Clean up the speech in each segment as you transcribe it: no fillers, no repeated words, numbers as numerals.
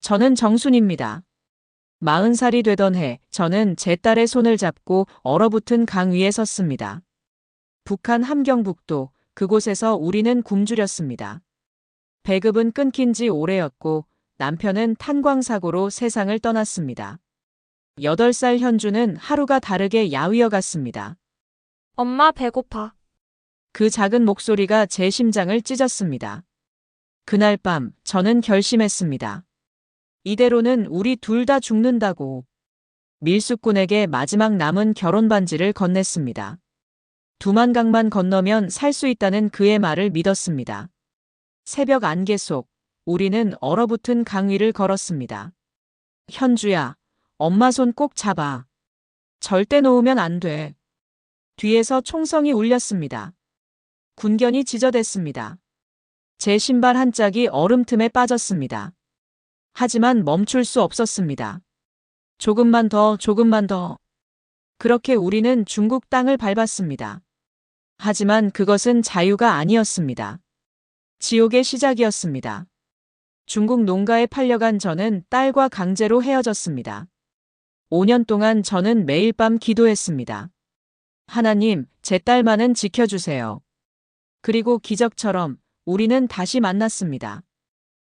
저는 정순입니다. 40살이 되던 해, 저는 제 딸의 손을 잡고 얼어붙은 강 위에 섰습니다. 북한 함경북도, 그곳에서 우리는 굶주렸습니다. 배급은 끊긴 지 오래였고, 남편은 탄광사고로 세상을 떠났습니다. 8살 현주는 하루가 다르게 야위어 갔습니다. 엄마 배고파. 그 작은 목소리가 제 심장을 찢었습니다. 그날 밤, 저는 결심했습니다. 이대로는 우리 둘 다 죽는다고. 밀수꾼에게 마지막 남은 결혼 반지를 건넸습니다. 두만강만 건너면 살 수 있다는 그의 말을 믿었습니다. 새벽 안개 속, 우리는 얼어붙은 강 위를 걸었습니다. 현주야, 엄마 손 꼭 잡아. 절대 놓으면 안 돼. 뒤에서 총성이 울렸습니다. 군견이 지저댔습니다. 제 신발 한 짝이 얼음 틈에 빠졌습니다. 하지만 멈출 수 없었습니다. 조금만 더, 조금만 더. 그렇게 우리는 중국 땅을 밟았습니다. 하지만 그것은 자유가 아니었습니다. 지옥의 시작이었습니다. 중국 농가에 팔려간 저는 딸과 강제로 헤어졌습니다. 5년 동안 저는 매일 밤 기도했습니다. 하나님, 제 딸만은 지켜주세요. 그리고 기적처럼 우리는 다시 만났습니다.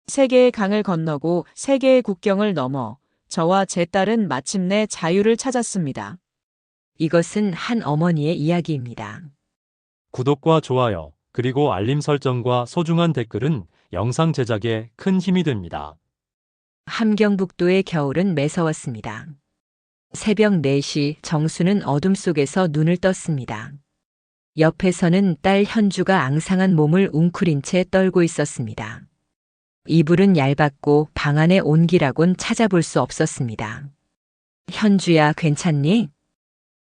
세 개의 강을 건너고 세 개의 국경을 넘어 저와 제 딸은 마침내 자유를 찾았습니다. 이것은 한 어머니의 이야기입니다. 구독과 좋아요, 그리고 알림 설정과 소중한 댓글은 영상 제작에 큰 힘이 됩니다. 함경북도의 겨울은 매서웠습니다. 새벽 4시 정수는 어둠 속에서 눈을 떴습니다. 옆에서는 딸 현주가 앙상한 몸을 웅크린 채 떨고 있었습니다. 이불은 얇았고 방 안의 온기라곤 찾아볼 수 없었습니다. 현주야, 괜찮니?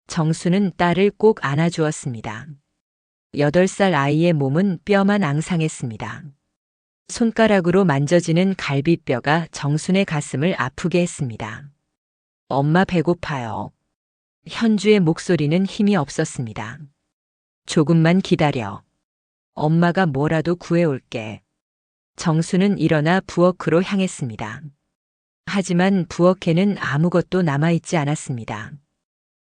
정수는 딸을 꼭 안아주었습니다. 8살 아이의 몸은 뼈만 앙상했습니다. 손가락으로 만져지는 갈비뼈가 정순의 가슴을 아프게 했습니다. 엄마 배고파요. 현주의 목소리는 힘이 없었습니다. 조금만 기다려. 엄마가 뭐라도 구해올게. 정수는 일어나 부엌으로 향했습니다. 하지만 부엌에는 아무것도 남아있지 않았습니다.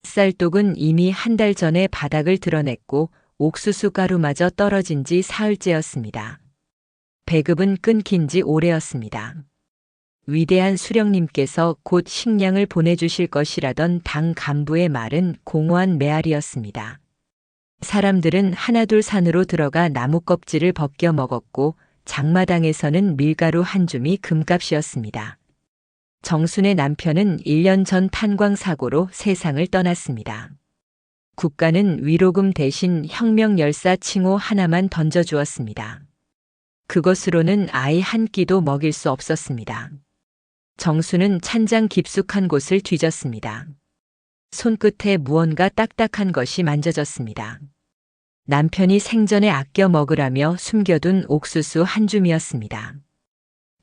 쌀독은 이미 한 달 전에 바닥을 드러냈고 옥수수 가루마저 떨어진 지 사흘째였습니다. 배급은 끊긴 지 오래였습니다. 위대한 수령님께서 곧 식량을 보내주실 것이라던 당 간부의 말은 공허한 메아리였습니다. 사람들은 하나둘 산으로 들어가 나무 껍질을 벗겨 먹었고 장마당에서는 밀가루 한 줌이 금값이었습니다. 정순의 남편은 1년 전 탄광사고로 세상을 떠났습니다. 국가는 위로금 대신 혁명열사 칭호 하나만 던져주었습니다. 그것으로는 아이 한 끼도 먹일 수 없었습니다. 정수는 찬장 깊숙한 곳을 뒤졌습니다. 손끝에 무언가 딱딱한 것이 만져졌습니다. 남편이 생전에 아껴 먹으라며 숨겨둔 옥수수 한 줌이었습니다.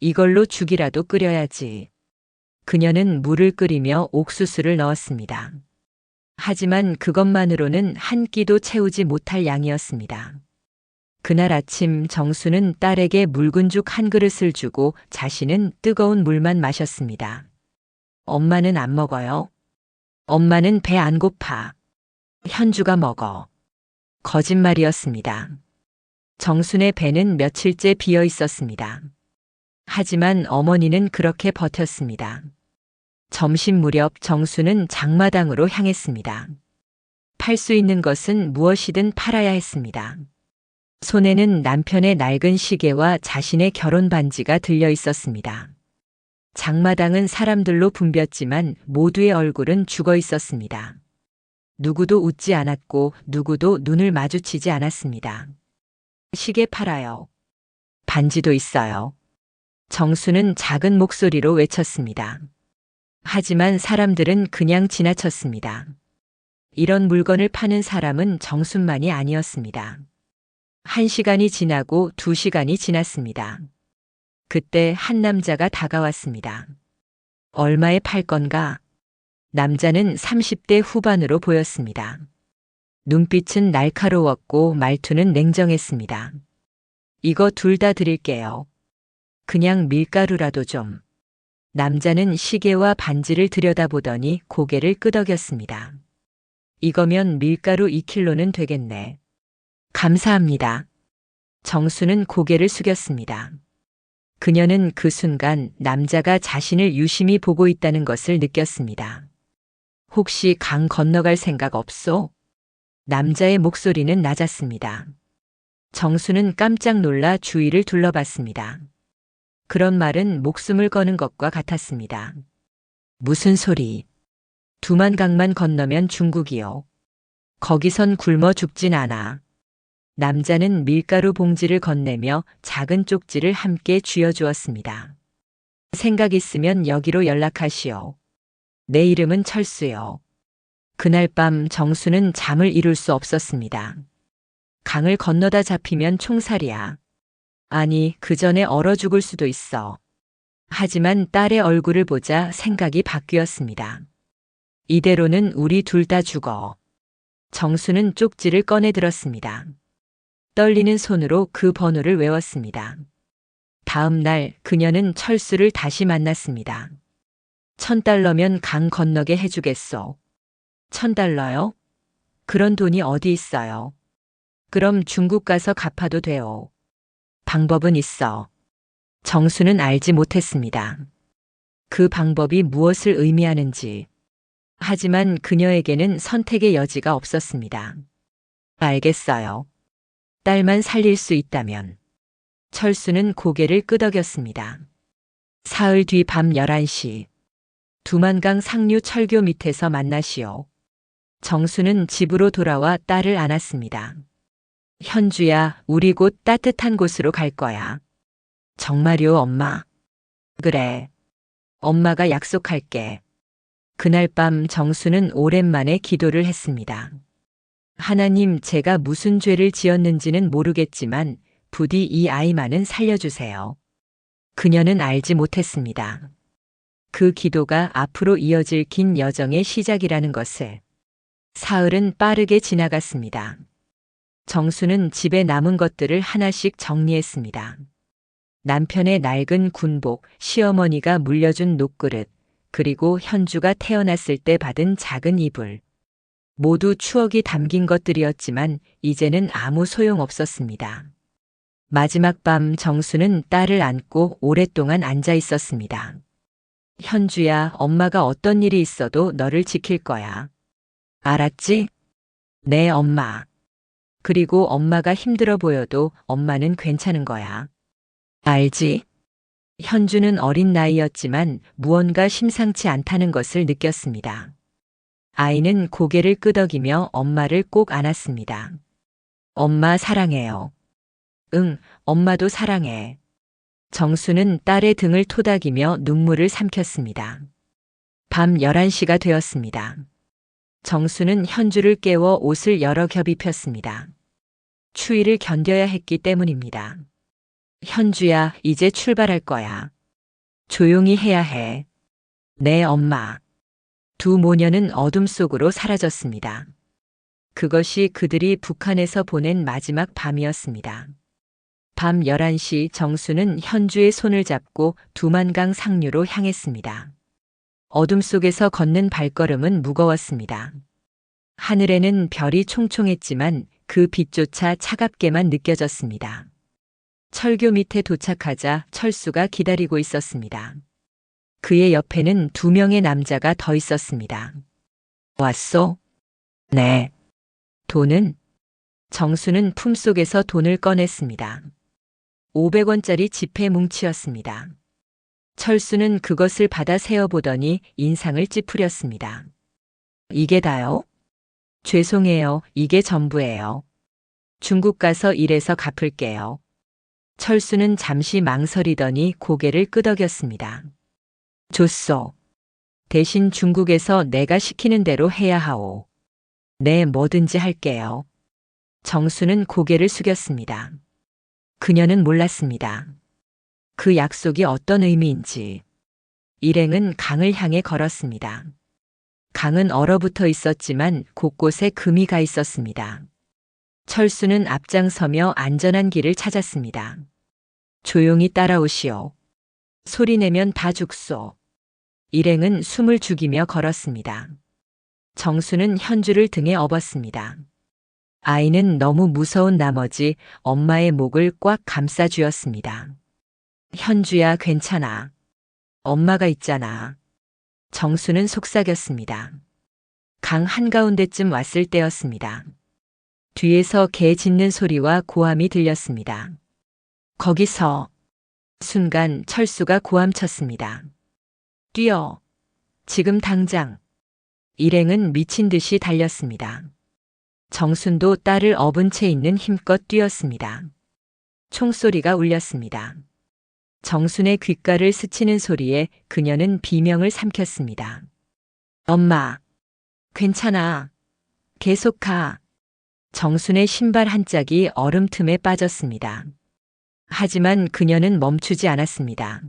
이걸로 죽이라도 끓여야지. 그녀는 물을 끓이며 옥수수를 넣었습니다. 하지만 그것만으로는 한 끼도 채우지 못할 양이었습니다. 그날 아침 정수는 딸에게 묽은 죽 한 그릇을 주고 자신은 뜨거운 물만 마셨습니다. 엄마는 안 먹어요. 엄마는 배 안 고파. 현주가 먹어. 거짓말이었습니다. 정순의 배는 며칠째 비어 있었습니다. 하지만 어머니는 그렇게 버텼습니다. 점심 무렵 정수는 장마당으로 향했습니다. 팔 수 있는 것은 무엇이든 팔아야 했습니다. 손에는 남편의 낡은 시계와 자신의 결혼 반지가 들려 있었습니다. 장마당은 사람들로 붐볐지만 모두의 얼굴은 죽어 있었습니다. 누구도 웃지 않았고 누구도 눈을 마주치지 않았습니다. 시계 팔아요. 반지도 있어요. 정수는 작은 목소리로 외쳤습니다. 하지만 사람들은 그냥 지나쳤습니다. 이런 물건을 파는 사람은 정순만이 아니었습니다. 1시간이 지나고 2시간이 지났습니다. 그때 한 남자가 다가왔습니다. 얼마에 팔 건가? 남자는 30대 후반으로 보였습니다. 눈빛은 날카로웠고 말투는 냉정했습니다. 이거 둘 다 드릴게요. 그냥 밀가루라도 좀. 남자는 시계와 반지를 들여다보더니 고개를 끄덕였습니다. 이거면 밀가루 2kg는 되겠네. 감사합니다. 정수는 고개를 숙였습니다. 그녀는 그 순간 남자가 자신을 유심히 보고 있다는 것을 느꼈습니다. 혹시 강 건너갈 생각 없소? 남자의 목소리는 낮았습니다. 정수는 깜짝 놀라 주위를 둘러봤습니다. 그런 말은 목숨을 거는 것과 같았습니다. 무슨 소리? 두만강만 건너면 중국이요. 거기선 굶어 죽진 않아. 남자는 밀가루 봉지를 건네며 작은 쪽지를 함께 쥐어주었습니다. 생각 있으면 여기로 연락하시오. 내 이름은 철수요. 그날 밤 정수는 잠을 이룰 수 없었습니다. 강을 건너다 잡히면 총살이야. 아니, 그 전에 얼어 죽을 수도 있어. 하지만 딸의 얼굴을 보자 생각이 바뀌었습니다. 이대로는 우리 둘 다 죽어. 정수는 쪽지를 꺼내 들었습니다. 떨리는 손으로 그 번호를 외웠습니다. 다음 날 그녀는 철수를 다시 만났습니다. 1,000달러면 강 건너게 해주겠소. 1,000달러요? 그런 돈이 어디 있어요? 그럼 중국 가서 갚아도 돼요. 방법은 있어. 정수는 알지 못했습니다. 그 방법이 무엇을 의미하는지. 하지만 그녀에게는 선택의 여지가 없었습니다. 알겠어요. 딸만 살릴 수 있다면. 철수는 고개를 끄덕였습니다. 사흘 뒤 밤 11시. 두만강 상류 철교 밑에서 만나시오. 정수는 집으로 돌아와 딸을 안았습니다. 현주야, 우리 곧 따뜻한 곳으로 갈 거야. 정말요, 엄마? 그래. 엄마가 약속할게. 그날 밤 정수는 오랜만에 기도를 했습니다. 하나님, 제가 무슨 죄를 지었는지는 모르겠지만 부디 이 아이만은 살려주세요. 그녀는 알지 못했습니다. 그 기도가 앞으로 이어질 긴 여정의 시작이라는 것을. 사흘은 빠르게 지나갔습니다. 정수는 집에 남은 것들을 하나씩 정리했습니다. 남편의 낡은 군복, 시어머니가 물려준 녹그릇, 그리고 현주가 태어났을 때 받은 작은 이불. 모두 추억이 담긴 것들이었지만 이제는 아무 소용 없었습니다. 마지막 밤 정수는 딸을 안고 오랫동안 앉아 있었습니다. 현주야, 엄마가 어떤 일이 있어도 너를 지킬 거야. 알았지? 네, 엄마. 그리고 엄마가 힘들어 보여도 엄마는 괜찮은 거야. 알지? 현주는 어린 나이였지만 무언가 심상치 않다는 것을 느꼈습니다. 아이는 고개를 끄덕이며 엄마를 꼭 안았습니다. 엄마 사랑해요. 응, 엄마도 사랑해. 정수는 딸의 등을 토닥이며 눈물을 삼켰습니다. 밤 11시가 되었습니다. 정수는 현주를 깨워 옷을 여러 겹 입혔습니다. 추위를 견뎌야 했기 때문입니다. 현주야, 이제 출발할 거야. 조용히 해야 해. 네, 엄마. 두 모녀는 어둠 속으로 사라졌습니다. 그것이 그들이 북한에서 보낸 마지막 밤이었습니다. 밤 11시 정수는 현주의 손을 잡고 두만강 상류로 향했습니다. 어둠 속에서 걷는 발걸음은 무거웠습니다. 하늘에는 별이 총총했지만 그 빛조차 차갑게만 느껴졌습니다. 철교 밑에 도착하자 철수가 기다리고 있었습니다. 그의 옆에는 2명의 남자가 더 있었습니다. 왔소? 네. 돈은? 정수는 품속에서 돈을 꺼냈습니다. 500원짜리 지폐 뭉치였습니다. 철수는 그것을 받아 세어보더니 인상을 찌푸렸습니다. 이게 다요? 죄송해요. 이게 전부예요. 중국 가서 일해서 갚을게요. 철수는 잠시 망설이더니 고개를 끄덕였습니다. 줬소. 대신 중국에서 내가 시키는 대로 해야 하오. 네, 뭐든지 할게요. 정수는 고개를 숙였습니다. 그녀는 몰랐습니다. 그 약속이 어떤 의미인지. 일행은 강을 향해 걸었습니다. 강은 얼어붙어 있었지만 곳곳에 금이 가 있었습니다. 철수는 앞장서며 안전한 길을 찾았습니다. 조용히 따라오시오. 소리내면 다 죽소. 일행은 숨을 죽이며 걸었습니다. 정수는 현주를 등에 업었습니다. 아이는 너무 무서운 나머지 엄마의 목을 꽉 감싸 쥐었습니다. 현주야, 괜찮아. 엄마가 있잖아. 정수는 속삭였습니다. 강 한가운데쯤 왔을 때였습니다. 뒤에서 개 짖는 소리와 고함이 들렸습니다. 거기서 순간 철수가 고함쳤습니다. 뛰어. 지금 당장. 일행은 미친 듯이 달렸습니다. 정순도 딸을 업은 채 있는 힘껏 뛰었습니다. 총소리가 울렸습니다. 정순의 귓가를 스치는 소리에 그녀는 비명을 삼켰습니다. 엄마, 괜찮아. 계속 가. 정순의 신발 한 짝이 얼음 틈에 빠졌습니다. 하지만 그녀는 멈추지 않았습니다.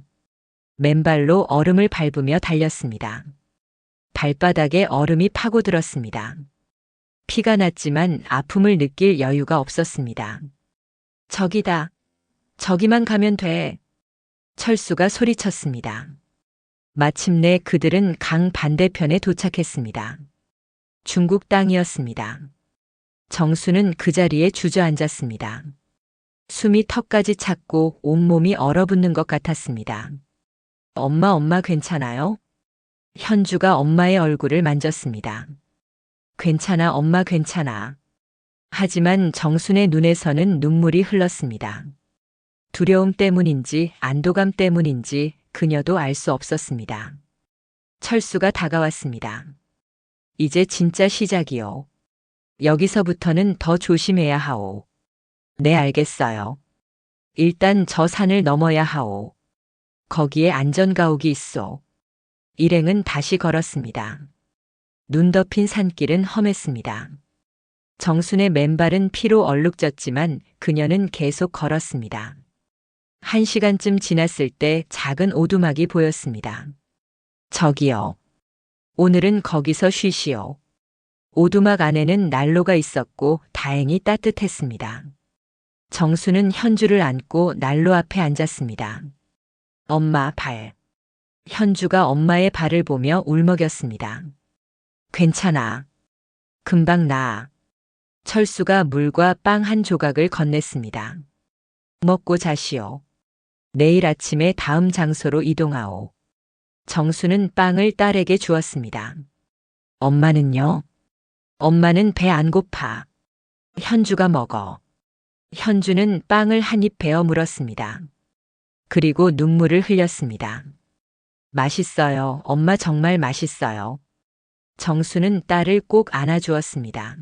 맨발로 얼음을 밟으며 달렸습니다. 발바닥에 얼음이 파고들었습니다. 피가 났지만 아픔을 느낄 여유가 없었습니다. 저기다. 저기만 가면 돼. 철수가 소리쳤습니다. 마침내 그들은 강 반대편에 도착했습니다. 중국 땅이었습니다. 정수는 그 자리에 주저앉았습니다. 숨이 턱까지 찼고 온몸이 얼어붙는 것 같았습니다. 엄마 괜찮아요? 현주가 엄마의 얼굴을 만졌습니다. 괜찮아, 엄마 괜찮아. 하지만 정순의 눈에서는 눈물이 흘렀습니다. 두려움 때문인지 안도감 때문인지 그녀도 알 수 없었습니다. 철수가 다가왔습니다. 이제 진짜 시작이요. 여기서부터는 더 조심해야 하오. 네, 알겠어요. 일단 저 산을 넘어야 하오. 거기에 안전가옥이 있어. 일행은 다시 걸었습니다. 눈 덮인 산길은 험했습니다. 정순의 맨발은 피로 얼룩졌지만 그녀는 계속 걸었습니다. 1시간쯤 지났을 때 작은 오두막이 보였습니다. 저기요. 오늘은 거기서 쉬시오. 오두막 안에는 난로가 있었고 다행히 따뜻했습니다. 정수는 현주를 안고 난로 앞에 앉았습니다. 엄마 발. 현주가 엄마의 발을 보며 울먹였습니다. 괜찮아. 금방 나아. 철수가 물과 빵 한 조각을 건넸습니다. 먹고 자시오. 내일 아침에 다음 장소로 이동하오. 정수는 빵을 딸에게 주었습니다. 엄마는요? 엄마는 배 안 고파. 현주가 먹어. 현주는 빵을 한 입 베어 물었습니다. 그리고 눈물을 흘렸습니다. 맛있어요. 엄마 정말 맛있어요. 정수는 딸을 꼭 안아주었습니다.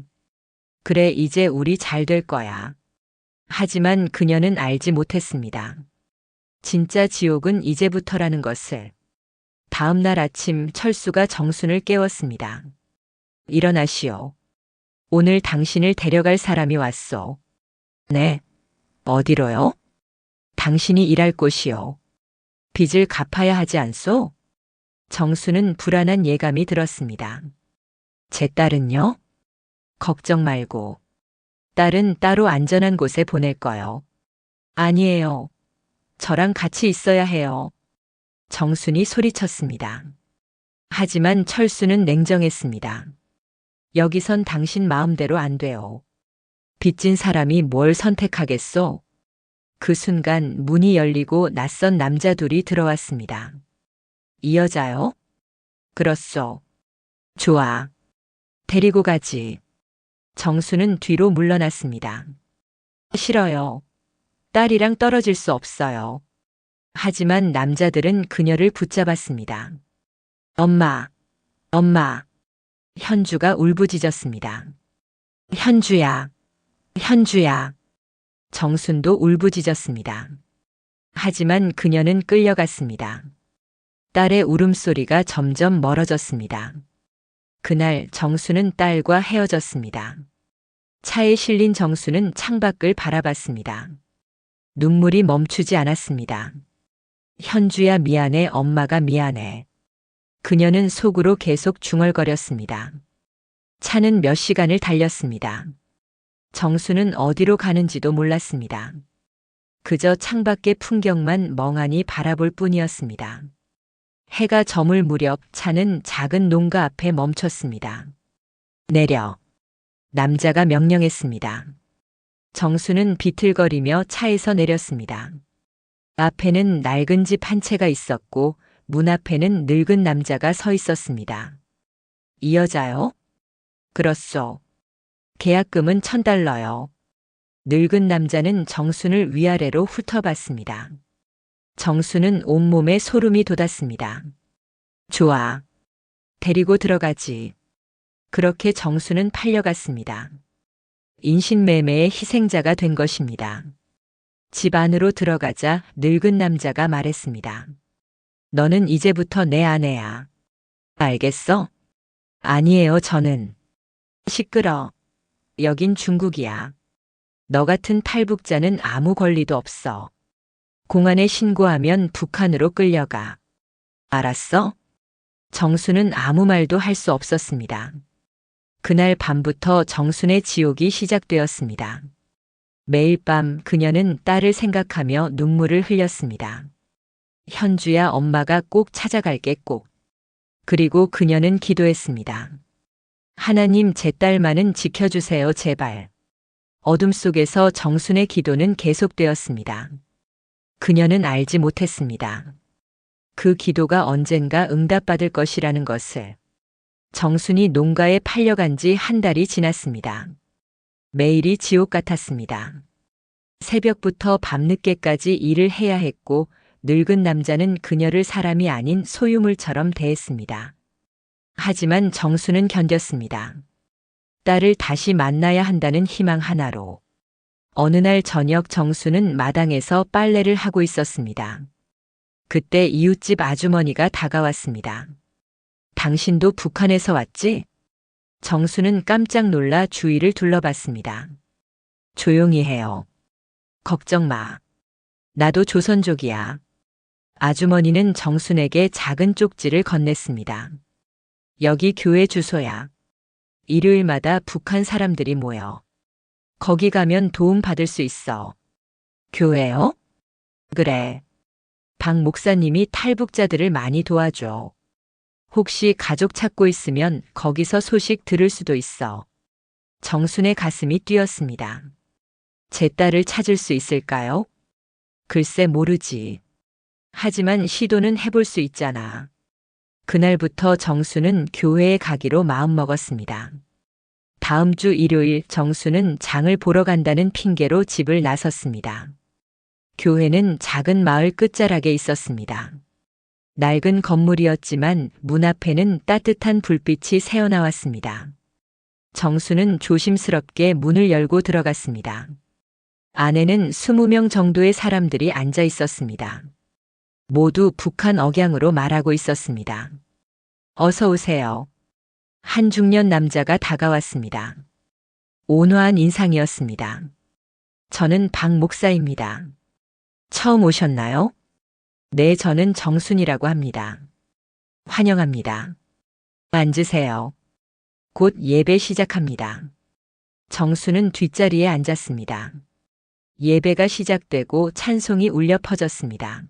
그래, 이제 우리 잘 될 거야. 하지만 그녀는 알지 못했습니다. 진짜 지옥은 이제부터라는 것을. 다음 날 아침 철수가 정순을 깨웠습니다. 일어나시오. 오늘 당신을 데려갈 사람이 왔소. 네. 어디로요? 당신이 일할 곳이요. 빚을 갚아야 하지 않소? 정수는 불안한 예감이 들었습니다. 제 딸은요? 걱정 말고. 딸은 따로 안전한 곳에 보낼 거요. 아니에요. 저랑 같이 있어야 해요. 정순이 소리쳤습니다. 하지만 철수는 냉정했습니다. 여기선 당신 마음대로 안 돼요. 빚진 사람이 뭘 선택하겠소? 그 순간 문이 열리고 낯선 남자 둘이 들어왔습니다. 이 여자요? 그렇소. 좋아. 데리고 가지. 정수는 뒤로 물러났습니다. 싫어요. 딸이랑 떨어질 수 없어요. 하지만 남자들은 그녀를 붙잡았습니다. 엄마, 엄마. 현주가 울부짖었습니다. 현주야, 현주야. 정순도 울부짖었습니다. 하지만 그녀는 끌려갔습니다. 딸의 울음소리가 점점 멀어졌습니다. 그날 정수는 딸과 헤어졌습니다. 차에 실린 정수는 창밖을 바라봤습니다. 눈물이 멈추지 않았습니다. 현주야 미안해, 엄마가 미안해. 그녀는 속으로 계속 중얼거렸습니다. 차는 몇 시간을 달렸습니다. 정수는 어디로 가는지도 몰랐습니다. 그저 창밖의 풍경만 멍하니 바라볼 뿐이었습니다. 해가 저물 무렵 차는 작은 농가 앞에 멈췄습니다. 내려. 남자가 명령했습니다. 정수는 비틀거리며 차에서 내렸습니다. 앞에는 낡은 집 한 채가 있었고 문 앞에는 늙은 남자가 서 있었습니다. 이 여자요? 그렇소. 계약금은 $1,000요. 늙은 남자는 정순을 위아래로 훑어봤습니다. 정수는 온몸에 소름이 돋았습니다. 좋아. 데리고 들어가지. 그렇게 정수는 팔려갔습니다. 인신매매의 희생자가 된 것입니다. 집 안으로 들어가자 늙은 남자가 말했습니다. 너는 이제부터 내 아내야. 알겠어? 아니에요, 저는. 시끄러. 여긴 중국이야. 너 같은 탈북자는 아무 권리도 없어. 공안에 신고하면 북한으로 끌려가. 알았어? 정수는 아무 말도 할 수 없었습니다. 그날 밤부터 정순의 지옥이 시작되었습니다. 매일 밤 그녀는 딸을 생각하며 눈물을 흘렸습니다. 현주야, 엄마가 꼭 찾아갈게, 꼭. 그리고 그녀는 기도했습니다. 하나님, 제 딸만은 지켜주세요, 제발. 어둠 속에서 정순의 기도는 계속되었습니다. 그녀는 알지 못했습니다. 그 기도가 언젠가 응답받을 것이라는 것을. 정순이 농가에 팔려간 지 한 달이 지났습니다. 매일이 지옥 같았습니다. 새벽부터 밤늦게까지 일을 해야 했고 늙은 남자는 그녀를 사람이 아닌 소유물처럼 대했습니다. 하지만 정수는 견뎠습니다. 딸을 다시 만나야 한다는 희망 하나로. 어느 날 저녁 정수는 마당에서 빨래를 하고 있었습니다. 그때 이웃집 아주머니가 다가왔습니다. 당신도 북한에서 왔지? 정수는 깜짝 놀라 주위를 둘러봤습니다. 조용히 해요. 걱정 마. 나도 조선족이야. 아주머니는 정순에게 작은 쪽지를 건넸습니다. 여기 교회 주소야. 일요일마다 북한 사람들이 모여. 거기 가면 도움 받을 수 있어. 교회요? 그래. 박 목사님이 탈북자들을 많이 도와줘. 혹시 가족 찾고 있으면 거기서 소식 들을 수도 있어. 정순의 가슴이 뛰었습니다. 제 딸을 찾을 수 있을까요? 글쎄 모르지. 하지만 시도는 해볼 수 있잖아. 그날부터 정수는 교회에 가기로 마음먹었습니다. 다음 주 일요일 정수는 장을 보러 간다는 핑계로 집을 나섰습니다. 교회는 작은 마을 끝자락에 있었습니다. 낡은 건물이었지만 문 앞에는 따뜻한 불빛이 새어나왔습니다. 정수는 조심스럽게 문을 열고 들어갔습니다. 안에는 20명 정도의 사람들이 앉아 있었습니다. 모두 북한 억양으로 말하고 있었습니다. 어서 오세요. 한 중년 남자가 다가왔습니다. 온화한 인상이었습니다. 저는 박 목사입니다. 처음 오셨나요? 네, 저는 정순이라고 합니다. 환영합니다. 앉으세요. 곧 예배 시작합니다. 정순은 뒷자리에 앉았습니다. 예배가 시작되고 찬송이 울려 퍼졌습니다.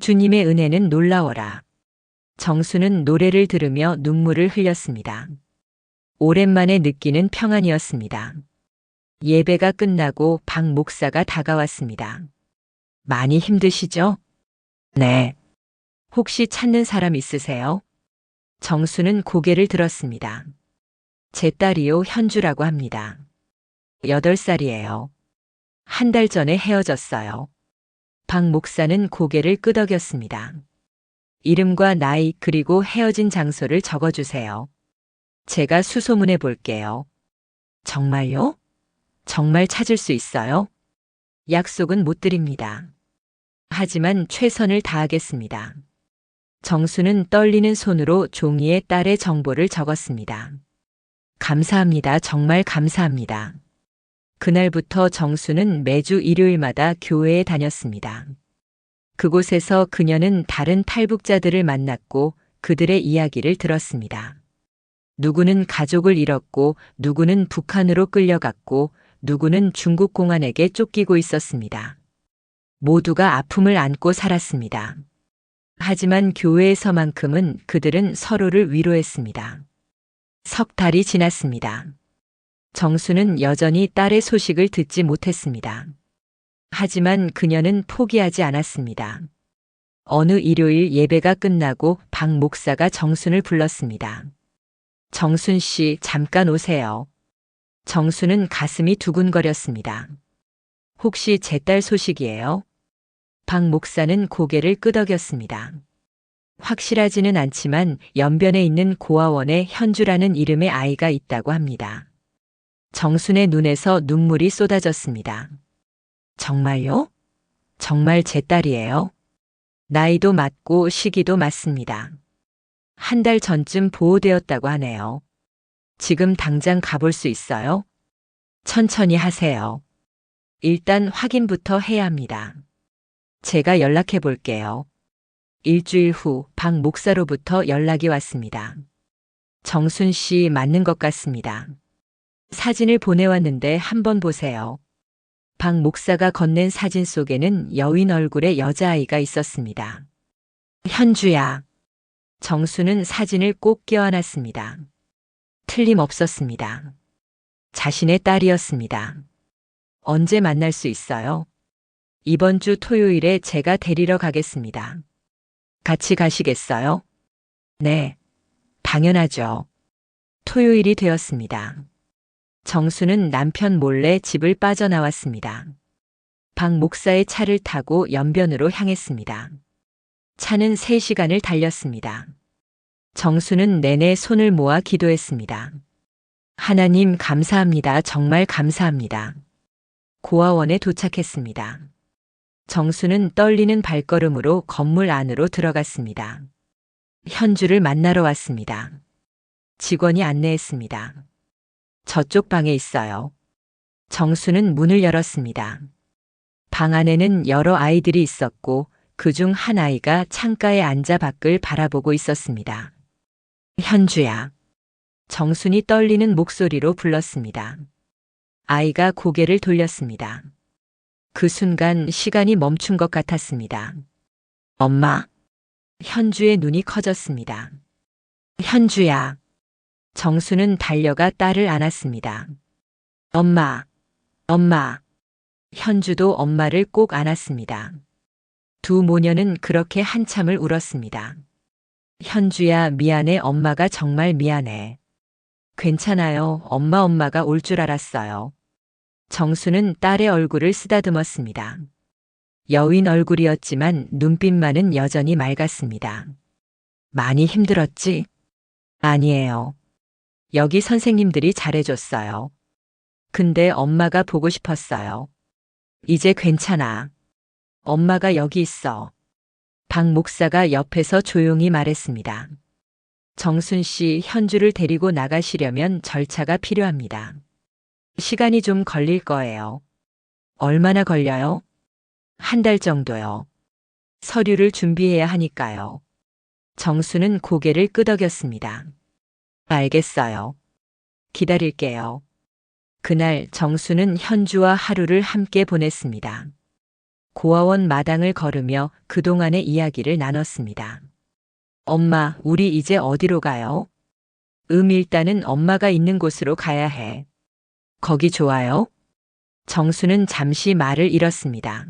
주님의 은혜는 놀라워라. 정수는 노래를 들으며 눈물을 흘렸습니다. 오랜만에 느끼는 평안이었습니다. 예배가 끝나고 박 목사가 다가왔습니다. 많이 힘드시죠? 네. 혹시 찾는 사람 있으세요? 정수는 고개를 들었습니다. 제 딸이요, 현주라고 합니다. 8살이에요. 한 달 전에 헤어졌어요. 박 목사는 고개를 끄덕였습니다. 이름과 나이 그리고 헤어진 장소를 적어주세요. 제가 수소문해 볼게요. 정말요? 정말 찾을 수 있어요? 약속은 못 드립니다. 하지만 최선을 다하겠습니다. 정수는 떨리는 손으로 종이에 딸의 정보를 적었습니다. 감사합니다. 정말 감사합니다. 그날부터 정수는 매주 일요일마다 교회에 다녔습니다. 그곳에서 그녀는 다른 탈북자들을 만났고 그들의 이야기를 들었습니다. 누구는 가족을 잃었고 누구는 북한으로 끌려갔고 누구는 중국 공안에게 쫓기고 있었습니다. 모두가 아픔을 안고 살았습니다. 하지만 교회에서만큼은 그들은 서로를 위로했습니다. 석 달이 지났습니다. 정수는 여전히 딸의 소식을 듣지 못했습니다. 하지만 그녀는 포기하지 않았습니다. 어느 일요일 예배가 끝나고 박 목사가 정순을 불렀습니다. 정순 씨, 잠깐 오세요. 정순은 가슴이 두근거렸습니다. 혹시 제 딸 소식이에요? 박 목사는 고개를 끄덕였습니다. 확실하지는 않지만 연변에 있는 고아원에 현주라는 이름의 아이가 있다고 합니다. 정순의 눈에서 눈물이 쏟아졌습니다. 정말요? 정말 제 딸이에요? 나이도 맞고 시기도 맞습니다. 한 달 전쯤 보호되었다고 하네요. 지금 당장 가볼 수 있어요? 천천히 하세요. 일단 확인부터 해야 합니다. 제가 연락해 볼게요. 일주일 후 박 목사로부터 연락이 왔습니다. 정순 씨 맞는 것 같습니다. 사진을 보내왔는데 한번 보세요. 박 목사가 건넨 사진 속에는 여인 얼굴의 여자아이가 있었습니다. 현주야. 정수는 사진을 꼭 껴안았습니다. 틀림없었습니다. 자신의 딸이었습니다. 언제 만날 수 있어요? 이번 주 토요일에 제가 데리러 가겠습니다. 같이 가시겠어요? 네, 당연하죠. 토요일이 되었습니다. 정수는 남편 몰래 집을 빠져나왔습니다. 박 목사의 차를 타고 연변으로 향했습니다. 차는 3시간을 달렸습니다. 정수는 내내 손을 모아 기도했습니다. 하나님 감사합니다. 정말 감사합니다. 고아원에 도착했습니다. 정수는 떨리는 발걸음으로 건물 안으로 들어갔습니다. 현주를 만나러 왔습니다. 직원이 안내했습니다. 저쪽 방에 있어요. 정수는 문을 열었습니다. 방 안에는 여러 아이들이 있었고 그중 한 아이가 창가에 앉아 밖을 바라보고 있었습니다. 현주야. 정순이 떨리는 목소리로 불렀습니다. 아이가 고개를 돌렸습니다. 그 순간 시간이 멈춘 것 같았습니다. 엄마. 현주의 눈이 커졌습니다. 현주야. 정수는 달려가 딸을 안았습니다. 엄마. 엄마. 현주도 엄마를 꼭 안았습니다. 두 모녀는 그렇게 한참을 울었습니다. 현주야, 미안해. 엄마가 정말 미안해. 괜찮아요. 엄마가 올 줄 알았어요. 정수는 딸의 얼굴을 쓰다듬었습니다. 여인 얼굴이었지만 눈빛만은 여전히 맑았습니다. 많이 힘들었지? 아니에요. 여기 선생님들이 잘해줬어요. 근데 엄마가 보고 싶었어요. 이제 괜찮아. 엄마가 여기 있어. 박 목사가 옆에서 조용히 말했습니다. 정순 씨, 현주를 데리고 나가시려면 절차가 필요합니다. 시간이 좀 걸릴 거예요. 얼마나 걸려요? 한 달 정도요. 서류를 준비해야 하니까요. 정수는 고개를 끄덕였습니다. 알겠어요. 기다릴게요. 그날 정수는 현주와 하루를 함께 보냈습니다. 고아원 마당을 걸으며 그동안의 이야기를 나눴습니다. 엄마, 우리 이제 어디로 가요? 일단은 엄마가 있는 곳으로 가야 해. 거기 좋아요? 정수는 잠시 말을 잃었습니다.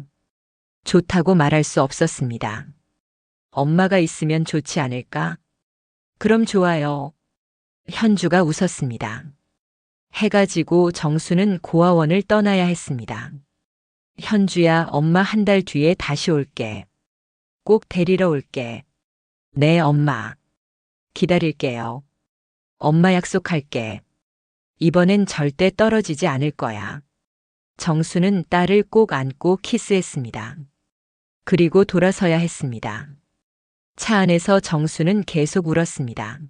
좋다고 말할 수 없었습니다. 엄마가 있으면 좋지 않을까? 그럼 좋아요. 현주가 웃었습니다. 해가 지고 정수는 고아원을 떠나야 했습니다. 현주야, 엄마 한 달 뒤에 다시 올게. 꼭 데리러 올게. 네, 엄마. 기다릴게요. 엄마 약속할게. 이번엔 절대 떨어지지 않을 거야. 정수는 딸을 꼭 안고 키스했습니다. 그리고 돌아서야 했습니다. 차 안에서 정수는 계속 울었습니다.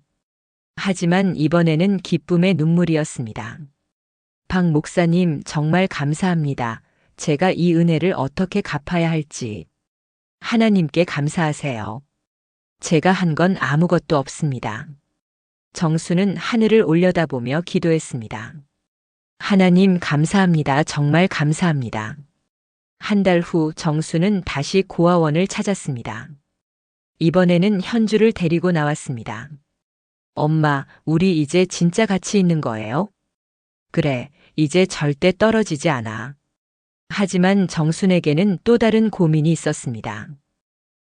하지만 이번에는 기쁨의 눈물이었습니다. 박 목사님, 정말 감사합니다. 제가 이 은혜를 어떻게 갚아야 할지. 하나님께 감사하세요. 제가 한 건 아무것도 없습니다. 정수는 하늘을 올려다보며 기도했습니다. 하나님 감사합니다. 정말 감사합니다. 한 달 후 정수는 다시 고아원을 찾았습니다. 이번에는 현주를 데리고 나왔습니다. 엄마, 우리 이제 진짜 같이 있는 거예요? 그래, 이제 절대 떨어지지 않아. 하지만 정순에게는 또 다른 고민이 있었습니다.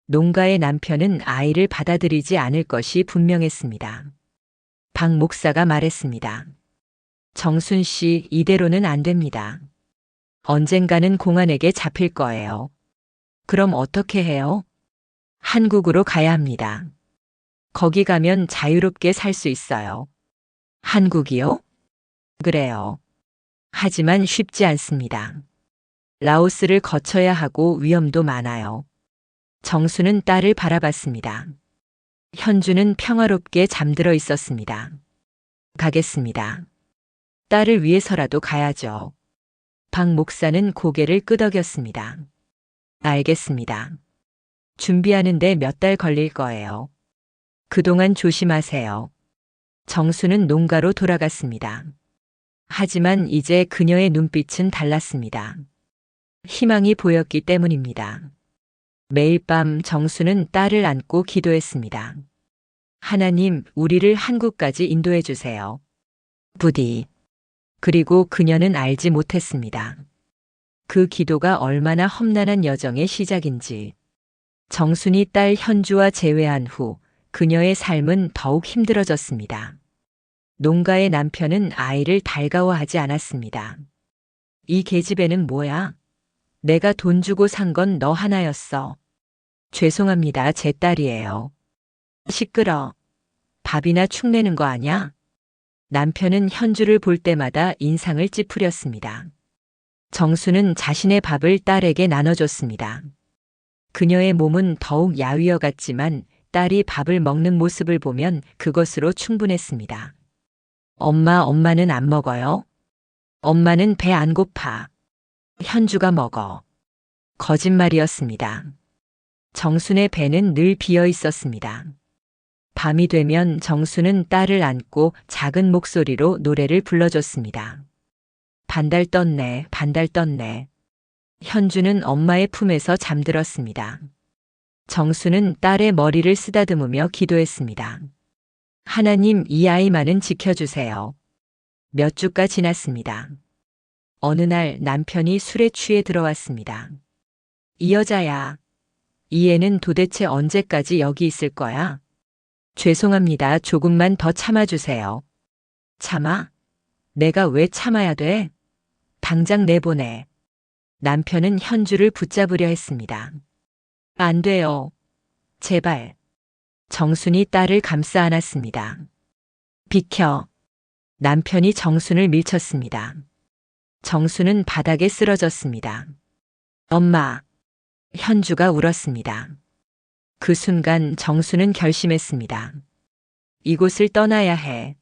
농가의 남편은 아이를 받아들이지 않을 것이 분명했습니다. 박 목사가 말했습니다. 정순 씨, 이대로는 안 됩니다. 언젠가는 공안에게 잡힐 거예요. 그럼 어떻게 해요? 한국으로 가야 합니다. 거기 가면 자유롭게 살 수 있어요. 한국이요? 그래요. 하지만 쉽지 않습니다. 라오스를 거쳐야 하고 위험도 많아요. 정수는 딸을 바라봤습니다. 현주는 평화롭게 잠들어 있었습니다. 가겠습니다. 딸을 위해서라도 가야죠. 박 목사는 고개를 끄덕였습니다. 알겠습니다. 준비하는데 몇 달 걸릴 거예요. 그동안 조심하세요. 정수는 농가로 돌아갔습니다. 하지만 이제 그녀의 눈빛은 달랐습니다. 희망이 보였기 때문입니다. 매일 밤 정수는 딸을 안고 기도했습니다. 하나님, 우리를 한국까지 인도해 주세요. 부디. 그리고 그녀는 알지 못했습니다. 그 기도가 얼마나 험난한 여정의 시작인지. 정순이 딸 현주와 재회한 후 그녀의 삶은 더욱 힘들어졌습니다. 농가의 남편은 아이를 달가워하지 않았습니다. 이 계집애는 뭐야? 내가 돈 주고 산 건 너 하나였어. 죄송합니다, 제 딸이에요. 시끄러. 밥이나 축내는 거 아냐? 남편은 현주를 볼 때마다 인상을 찌푸렸습니다. 정수는 자신의 밥을 딸에게 나눠줬습니다. 그녀의 몸은 더욱 야위어 같지만 딸이 밥을 먹는 모습을 보면 그것으로 충분했습니다. 엄마는 안 먹어요? 엄마는 배 안 고파. 현주가 먹어. 거짓말이었습니다. 정순의 배는 늘 비어 있었습니다. 밤이 되면 정수는 딸을 안고 작은 목소리로 노래를 불러줬습니다. 반달 떴네, 반달 떴네. 현주는 엄마의 품에서 잠들었습니다. 정수는 딸의 머리를 쓰다듬으며 기도했습니다. 하나님, 이 아이만은 지켜주세요. 몇 주가 지났습니다. 어느 날 남편이 술에 취해 들어왔습니다. 이 여자야. 이 애는 도대체 언제까지 여기 있을 거야? 죄송합니다. 조금만 더 참아주세요. 참아? 내가 왜 참아야 돼? 당장 내보내. 남편은 현주를 붙잡으려 했습니다. 안 돼요. 제발. 정순이 딸을 감싸 안았습니다. 비켜. 남편이 정순을 밀쳤습니다. 정순은 바닥에 쓰러졌습니다. 엄마. 현주가 울었습니다. 그 순간 정수는 결심했습니다. 이곳을 떠나야 해.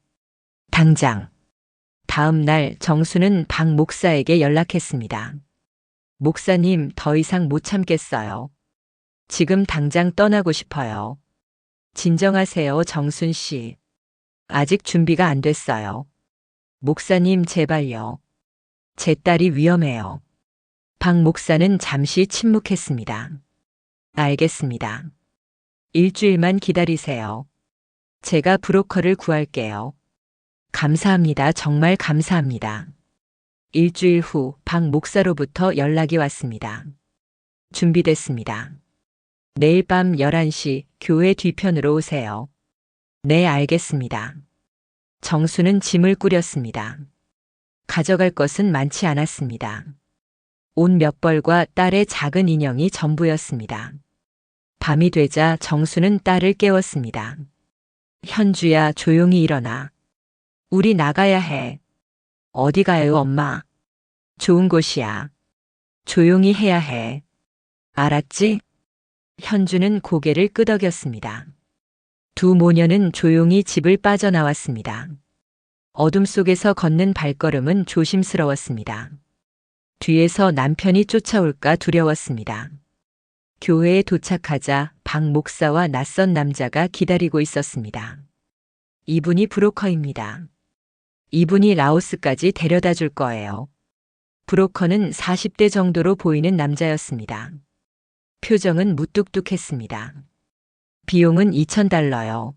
당장. 다음 날 정수는 박 목사에게 연락했습니다. 목사님, 더 이상 못 참겠어요. 지금 당장 떠나고 싶어요. 진정하세요, 정순 씨. 아직 준비가 안 됐어요. 목사님, 제발요. 제 딸이 위험해요. 박 목사는 잠시 침묵했습니다. 알겠습니다. 일주일만 기다리세요. 제가 브로커를 구할게요. 감사합니다. 정말 감사합니다. 일주일 후 박 목사로부터 연락이 왔습니다. 준비됐습니다. 내일 밤 11시 교회 뒤편으로 오세요. 네, 알겠습니다. 정수는 짐을 꾸렸습니다. 가져갈 것은 많지 않았습니다. 옷 몇 벌과 딸의 작은 인형이 전부였습니다. 밤이 되자 정수는 딸을 깨웠습니다. 현주야, 조용히 일어나. 우리 나가야 해. 어디 가요, 엄마? 좋은 곳이야. 조용히 해야 해. 알았지? 현주는 고개를 끄덕였습니다. 두 모녀는 조용히 집을 빠져나왔습니다. 어둠 속에서 걷는 발걸음은 조심스러웠습니다. 뒤에서 남편이 쫓아올까 두려웠습니다. 교회에 도착하자 박 목사와 낯선 남자가 기다리고 있었습니다. 이분이 브로커입니다. 이분이 라오스까지 데려다 줄 거예요. 브로커는 40대 정도로 보이는 남자였습니다. 표정은 무뚝뚝했습니다. 비용은 2,000달러요.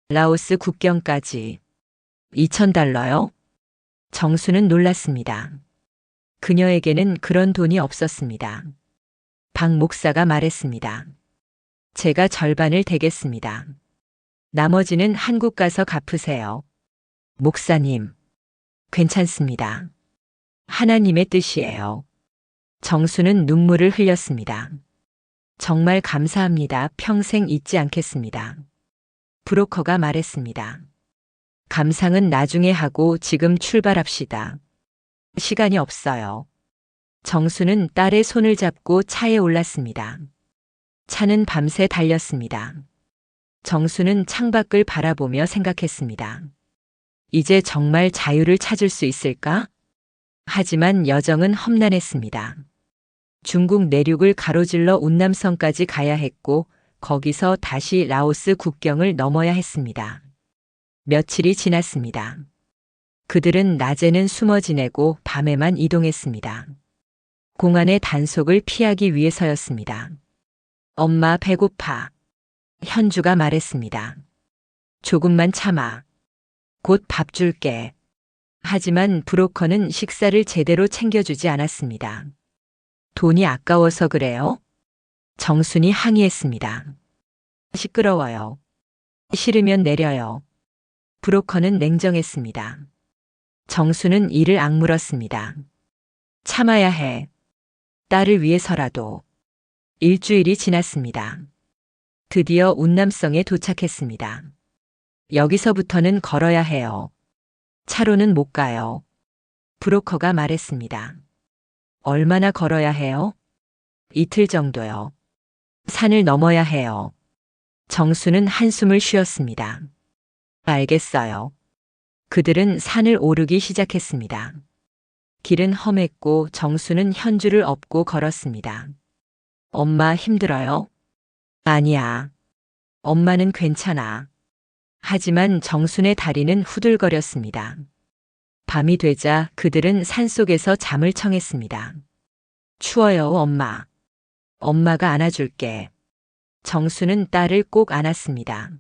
라오스 국경까지 2,000달러요? 정수는 놀랐습니다. 그녀에게는 그런 돈이 없었습니다. 박 목사가 말했습니다. 제가 절반을 대겠습니다. 나머지는 한국 가서 갚으세요. 목사님, 괜찮습니다. 하나님의 뜻이에요. 정수는 눈물을 흘렸습니다. 정말 감사합니다. 평생 잊지 않겠습니다. 브로커가 말했습니다. 감상은 나중에 하고 지금 출발합시다. 시간이 없어요. 정수는 딸의 손을 잡고 차에 올랐습니다. 차는 밤새 달렸습니다. 정수는 창밖을 바라보며 생각했습니다. 이제 정말 자유를 찾을 수 있을까? 하지만 여정은 험난했습니다. 중국 내륙을 가로질러 운남성까지 가야 했고 거기서 다시 라오스 국경을 넘어야 했습니다. 며칠이 지났습니다. 그들은 낮에는 숨어 지내고 밤에만 이동했습니다. 공안의 단속을 피하기 위해서였습니다. 엄마 배고파. 현주가 말했습니다. 조금만 참아. 곧 밥 줄게. 하지만 브로커는 식사를 제대로 챙겨주지 않았습니다. 돈이 아까워서 그래요? 정순이 항의했습니다. 시끄러워요. 싫으면 내려요. 브로커는 냉정했습니다. 정수는 이를 악물었습니다. 참아야 해. 딸을 위해서라도. 일주일이 지났습니다. 드디어 운남성에 도착했습니다. 여기서부터는 걸어야 해요. 차로는 못 가요. 브로커가 말했습니다. 얼마나 걸어야 해요? 이틀 정도요. 산을 넘어야 해요. 정수는 한숨을 쉬었습니다. 알겠어요. 그들은 산을 오르기 시작했습니다. 길은 험했고 정수는 현주를 업고 걸었습니다. 엄마 힘들어요? 아니야. 엄마는 괜찮아. 하지만 정순의 다리는 후들거렸습니다. 밤이 되자 그들은 산속에서 잠을 청했습니다. 추워요, 엄마. 엄마가 안아줄게. 정수는 딸을 꼭 안았습니다.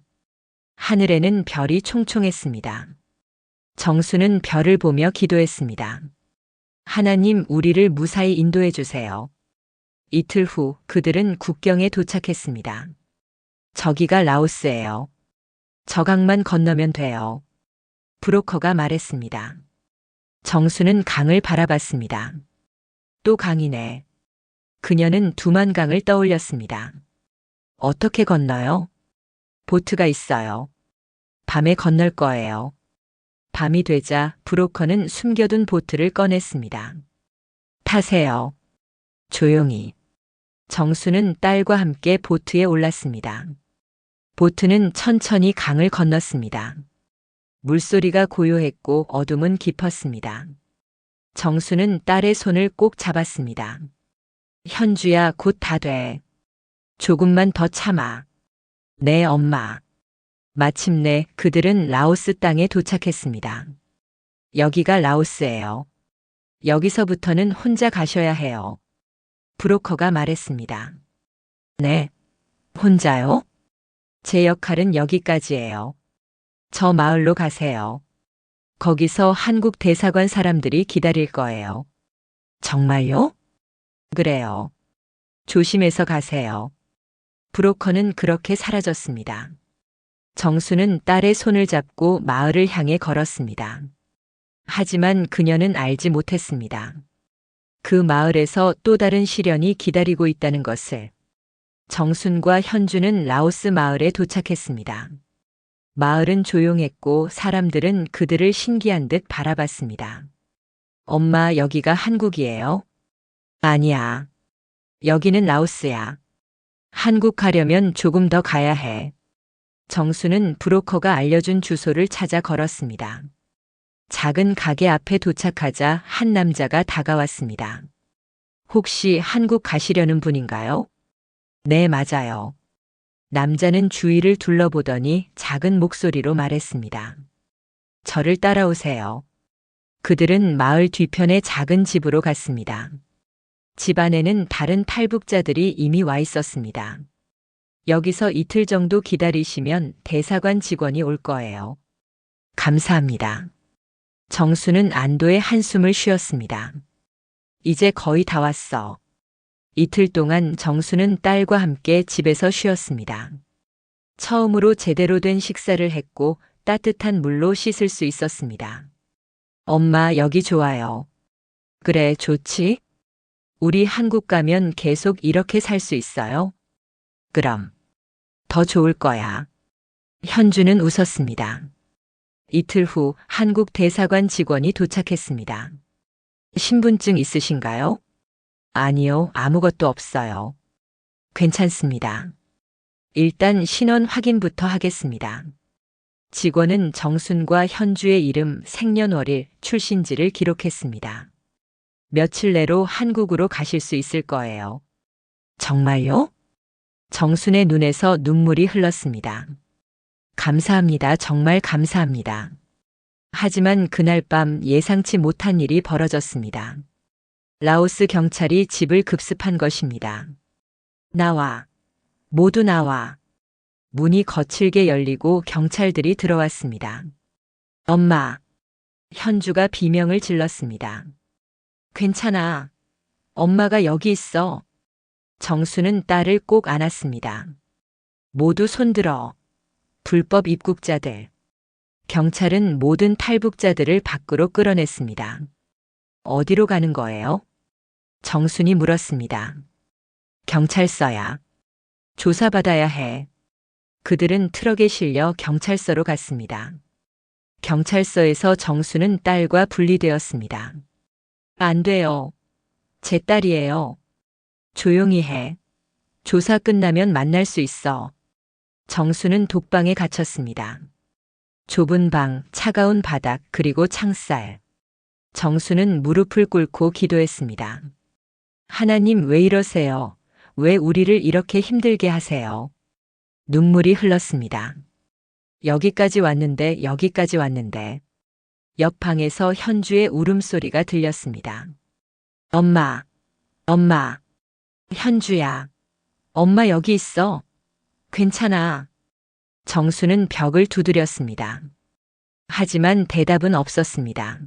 하늘에는 별이 총총했습니다. 정수는 별을 보며 기도했습니다. 하나님, 우리를 무사히 인도해 주세요. 이틀 후 그들은 국경에 도착했습니다. 저기가 라오스예요. 저강만 건너면 돼요. 브로커가 말했습니다. 정수는 강을 바라봤습니다. 또 강이네. 그녀는 두만강을 떠올렸습니다. 어떻게 건너요? 보트가 있어요. 밤에 건널 거예요. 밤이 되자 브로커는 숨겨둔 보트를 꺼냈습니다. 타세요. 조용히. 정수는 딸과 함께 보트에 올랐습니다. 보트는 천천히 강을 건넜습니다. 물소리가 고요했고 어둠은 깊었습니다. 정수는 딸의 손을 꼭 잡았습니다. 현주야, 곧 다 돼. 조금만 더 참아. 네, 엄마. 마침내 그들은 라오스 땅에 도착했습니다. 여기가 라오스예요. 여기서부터는 혼자 가셔야 해요. 브로커가 말했습니다. 네. 혼자요? 제 역할은 여기까지예요. 저 마을로 가세요. 거기서 한국 대사관 사람들이 기다릴 거예요. 정말요? 그래요. 조심해서 가세요. 브로커는 그렇게 사라졌습니다. 정수는 딸의 손을 잡고 마을을 향해 걸었습니다. 하지만 그녀는 알지 못했습니다. 그 마을에서 또 다른 시련이 기다리고 있다는 것을. 정순과 현주는 라오스 마을에 도착했습니다. 마을은 조용했고 사람들은 그들을 신기한 듯 바라봤습니다. 엄마, 여기가 한국이에요? 아니야. 여기는 라오스야. 한국 가려면 조금 더 가야 해. 정수는 브로커가 알려준 주소를 찾아 걸었습니다. 작은 가게 앞에 도착하자 한 남자가 다가왔습니다. 혹시 한국 가시려는 분인가요? 네, 맞아요. 남자는 주위를 둘러보더니 작은 목소리로 말했습니다. 저를 따라오세요. 그들은 마을 뒤편의 작은 집으로 갔습니다. 집 안에는 다른 탈북자들이 이미 와 있었습니다. 여기서 이틀 정도 기다리시면 대사관 직원이 올 거예요. 감사합니다. 정수는 안도의 한숨을 쉬었습니다. 이제 거의 다 왔어. 이틀 동안 정수는 딸과 함께 집에서 쉬었습니다. 처음으로 제대로 된 식사를 했고 따뜻한 물로 씻을 수 있었습니다. 엄마, 여기 좋아요. 그래, 좋지? 우리 한국 가면 계속 이렇게 살 수 있어요? 그럼 더 좋을 거야. 현주는 웃었습니다. 이틀 후 한국 대사관 직원이 도착했습니다. 신분증 있으신가요? 아니요, 아무것도 없어요. 괜찮습니다. 일단 신원 확인부터 하겠습니다. 직원은 정순과 현주의 이름, 생년월일, 출신지를 기록했습니다. 며칠 내로 한국으로 가실 수 있을 거예요. 정말요? 정순의 눈에서 눈물이 흘렀습니다. 감사합니다. 정말 감사합니다. 하지만 그날 밤 예상치 못한 일이 벌어졌습니다. 라오스 경찰이 집을 급습한 것입니다. 나와. 모두 나와. 문이 거칠게 열리고 경찰들이 들어왔습니다. 엄마. 현주가 비명을 질렀습니다. 괜찮아. 엄마가 여기 있어. 정수는 딸을 꼭 안았습니다. 모두 손들어. 불법 입국자들. 경찰은 모든 탈북자들을 밖으로 끌어냈습니다. 어디로 가는 거예요? 정순이 물었습니다. 경찰서야. 조사받아야 해. 그들은 트럭에 실려 경찰서로 갔습니다. 경찰서에서 정수는 딸과 분리되었습니다. 안 돼요. 제 딸이에요. 조용히 해. 조사 끝나면 만날 수 있어. 정수는 독방에 갇혔습니다. 좁은 방, 차가운 바닥, 그리고 창살. 정수는 무릎을 꿇고 기도했습니다. 하나님, 왜 이러세요? 왜 우리를 이렇게 힘들게 하세요? 눈물이 흘렀습니다. 여기까지 왔는데, 여기까지 왔는데. 옆 방에서 현주의 울음소리가 들렸습니다. 엄마, 엄마, 현주야. 엄마 여기 있어. 괜찮아. 정수는 벽을 두드렸습니다. 하지만 대답은 없었습니다.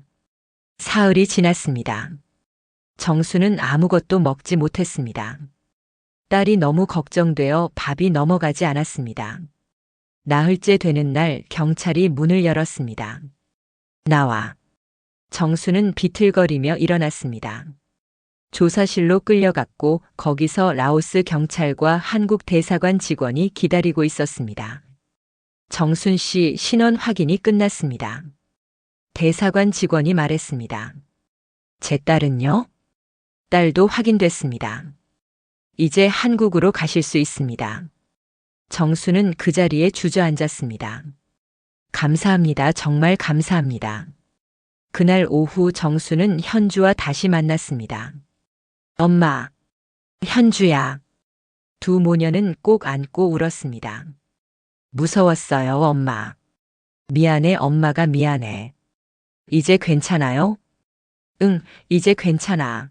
사흘이 지났습니다. 정수는 아무것도 먹지 못했습니다. 딸이 너무 걱정되어 밥이 넘어가지 않았습니다. 나흘째 되는 날 경찰이 문을 열었습니다. 나와. 정수는 비틀거리며 일어났습니다. 조사실로 끌려갔고 거기서 라오스 경찰과 한국 대사관 직원이 기다리고 있었습니다. 정순 씨 신원 확인이 끝났습니다. 대사관 직원이 말했습니다. 제 딸은요? 딸도 확인됐습니다. 이제 한국으로 가실 수 있습니다. 정수는 그 자리에 주저앉았습니다. 감사합니다. 정말 감사합니다. 그날 오후 정수는 현주와 다시 만났습니다. 엄마, 현주야. 두 모녀는 꼭 안고 울었습니다. 무서웠어요, 엄마. 미안해, 엄마가 미안해. 이제 괜찮아요? 응, 이제 괜찮아.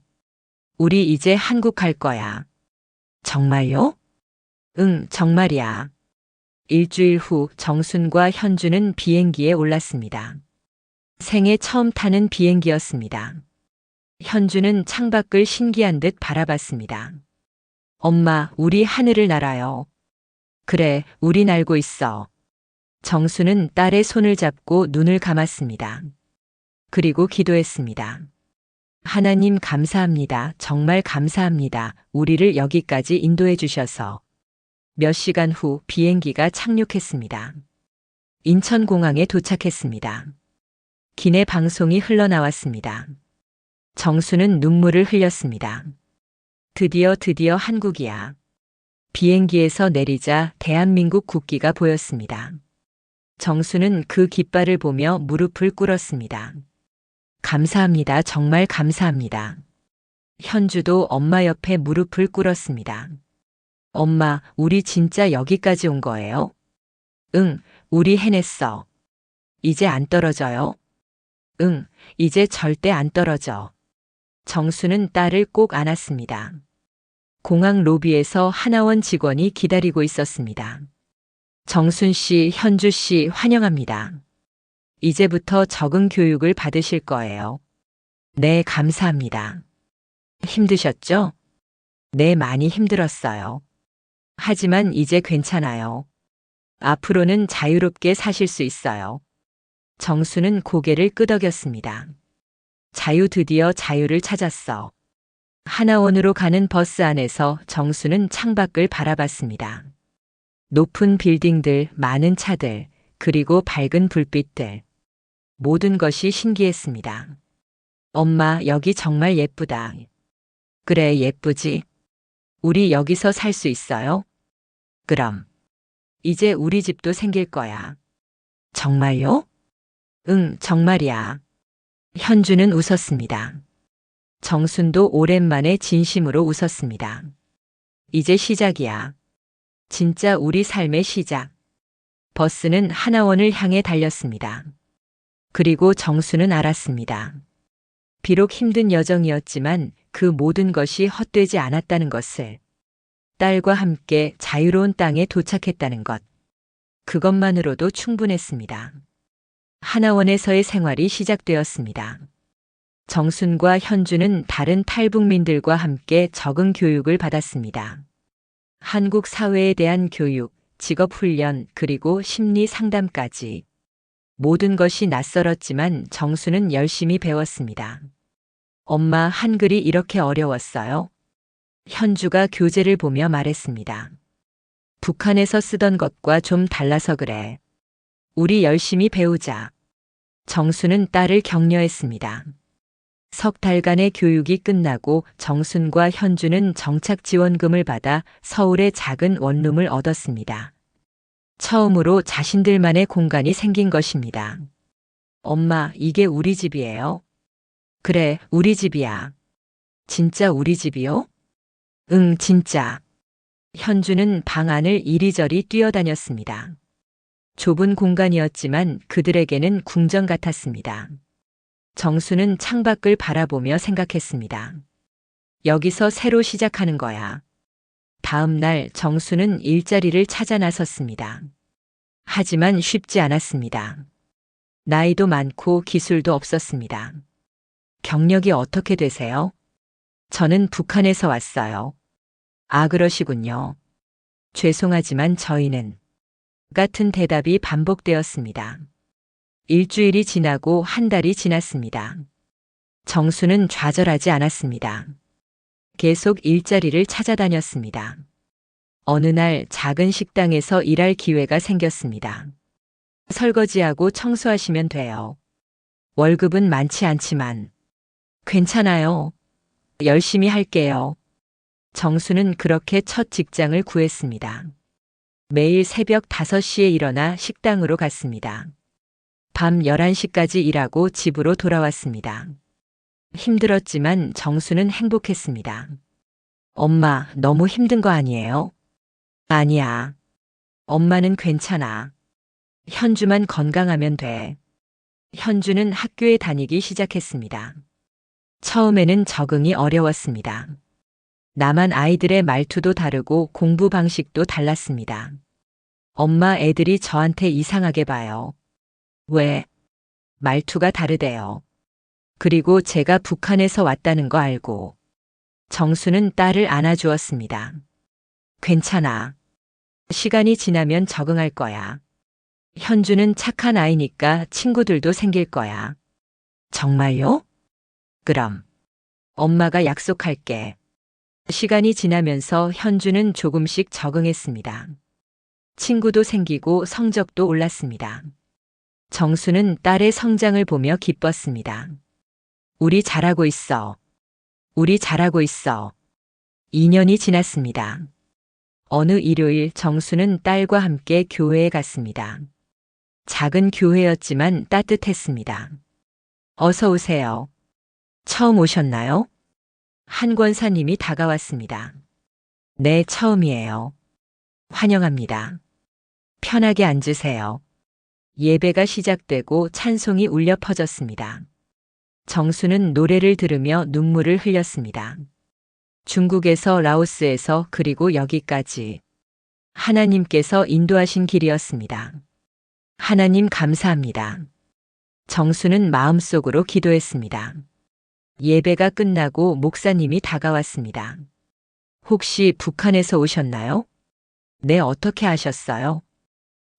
우리 이제 한국 갈 거야. 정말요? 응, 정말이야. 일주일 후 정순과 현주는 비행기에 올랐습니다. 생애 처음 타는 비행기였습니다. 현주는 창밖을 신기한 듯 바라봤습니다. 엄마, 우리 하늘을 날아요. 그래, 우리 날고 있어. 정수는 딸의 손을 잡고 눈을 감았습니다. 그리고 기도했습니다. 하나님 감사합니다. 정말 감사합니다. 우리를 여기까지 인도해 주셔서. 몇 시간 후 비행기가 착륙했습니다. 인천공항에 도착했습니다. 기내 방송이 흘러나왔습니다. 정수는 눈물을 흘렸습니다. 드디어 한국이야. 비행기에서 내리자 대한민국 국기가 보였습니다. 정수는 그 깃발을 보며 무릎을 꿇었습니다. 감사합니다. 정말 감사합니다. 현주도 엄마 옆에 무릎을 꿇었습니다. 엄마, 우리 진짜 여기까지 온 거예요? 응, 우리 해냈어. 이제 안 떨어져요? 응, 이제 절대 안 떨어져. 정수는 딸을 꼭 안았습니다. 공항 로비에서 하나원 직원이 기다리고 있었습니다. 정순 씨, 현주 씨 환영합니다. 이제부터 적응 교육을 받으실 거예요. 네, 감사합니다. 힘드셨죠? 네, 많이 힘들었어요. 하지만 이제 괜찮아요. 앞으로는 자유롭게 사실 수 있어요. 정수는 고개를 끄덕였습니다. 드디어 자유를 찾았어. 하나원으로 가는 버스 안에서 정수는 창밖을 바라봤습니다. 높은 빌딩들, 많은 차들, 그리고 밝은 불빛들. 모든 것이 신기했습니다. 엄마, 여기 정말 예쁘다. 그래, 예쁘지? 우리 여기서 살 수 있어요? 그럼. 이제 우리 집도 생길 거야. 정말요? 응, 정말이야. 현주는 웃었습니다. 정순도 오랜만에 진심으로 웃었습니다. 이제 시작이야. 진짜 우리 삶의 시작. 버스는 하나원을 향해 달렸습니다. 그리고 정수는 알았습니다. 비록 힘든 여정이었지만 그 모든 것이 헛되지 않았다는 것을. 딸과 함께 자유로운 땅에 도착했다는 것. 그것만으로도 충분했습니다. 하나원에서의 생활이 시작되었습니다. 정순과 현주는 다른 탈북민들과 함께 적응 교육을 받았습니다. 한국 사회에 대한 교육, 직업 훈련, 그리고 심리 상담까지. 모든 것이 낯설었지만 정수는 열심히 배웠습니다. 엄마, 한글이 이렇게 어려웠어요? 현주가 교재를 보며 말했습니다. 북한에서 쓰던 것과 좀 달라서 그래. 우리 열심히 배우자. 정수는 딸을 격려했습니다. 석 달간의 교육이 끝나고 정순과 현주는 정착 지원금을 받아 서울의 작은 원룸을 얻었습니다. 처음으로 자신들만의 공간이 생긴 것입니다. 엄마, 이게 우리 집이에요? 그래, 우리 집이야. 진짜 우리 집이요? 응, 진짜. 현주는 방 안을 이리저리 뛰어다녔습니다. 좁은 공간이었지만 그들에게는 궁전 같았습니다. 정수는 창밖을 바라보며 생각했습니다. 여기서 새로 시작하는 거야. 다음 날 정수는 일자리를 찾아 나섰습니다. 하지만 쉽지 않았습니다. 나이도 많고 기술도 없었습니다. 경력이 어떻게 되세요? 저는 북한에서 왔어요. 아, 그러시군요. 죄송하지만 저희는 같은 대답이 반복되었습니다. 일주일이 지나고 한 달이 지났습니다. 정수는 좌절하지 않았습니다. 계속 일자리를 찾아다녔습니다. 어느 날 작은 식당에서 일할 기회가 생겼습니다. 설거지하고 청소하시면 돼요. 월급은 많지 않지만. 괜찮아요. 열심히 할게요. 정수는 그렇게 첫 직장을 구했습니다. 매일 새벽 5시에 일어나 식당으로 갔습니다. 밤 11시까지 일하고 집으로 돌아왔습니다. 힘들었지만 정수는 행복했습니다. 엄마, 너무 힘든 거 아니에요? 아니야. 엄마는 괜찮아. 현주만 건강하면 돼. 현주는 학교에 다니기 시작했습니다. 처음에는 적응이 어려웠습니다. 남한 아이들의 말투도 다르고 공부 방식도 달랐습니다. 엄마, 애들이 저한테 이상하게 봐요. 왜? 말투가 다르대요. 그리고 제가 북한에서 왔다는 거 알고. 정수는 딸을 안아주었습니다. 괜찮아. 시간이 지나면 적응할 거야. 현주는 착한 아이니까 친구들도 생길 거야. 정말요? 그럼. 엄마가 약속할게. 시간이 지나면서 현주는 조금씩 적응했습니다. 친구도 생기고 성적도 올랐습니다. 정수는 딸의 성장을 보며 기뻤습니다. 우리 잘하고 있어. 우리 잘하고 있어. 2년이 지났습니다. 어느 일요일 정수는 딸과 함께 교회에 갔습니다. 작은 교회였지만 따뜻했습니다. 어서 오세요. 처음 오셨나요? 한 권사님이 다가왔습니다. 네, 처음이에요. 환영합니다. 편하게 앉으세요. 예배가 시작되고 찬송이 울려 퍼졌습니다. 정수는 노래를 들으며 눈물을 흘렸습니다. 중국에서 라오스에서 그리고 여기까지 하나님께서 인도하신 길이었습니다. 하나님 감사합니다. 정수는 마음속으로 기도했습니다. 예배가 끝나고 목사님이 다가왔습니다. 혹시 북한에서 오셨나요? 네, 어떻게 아셨어요?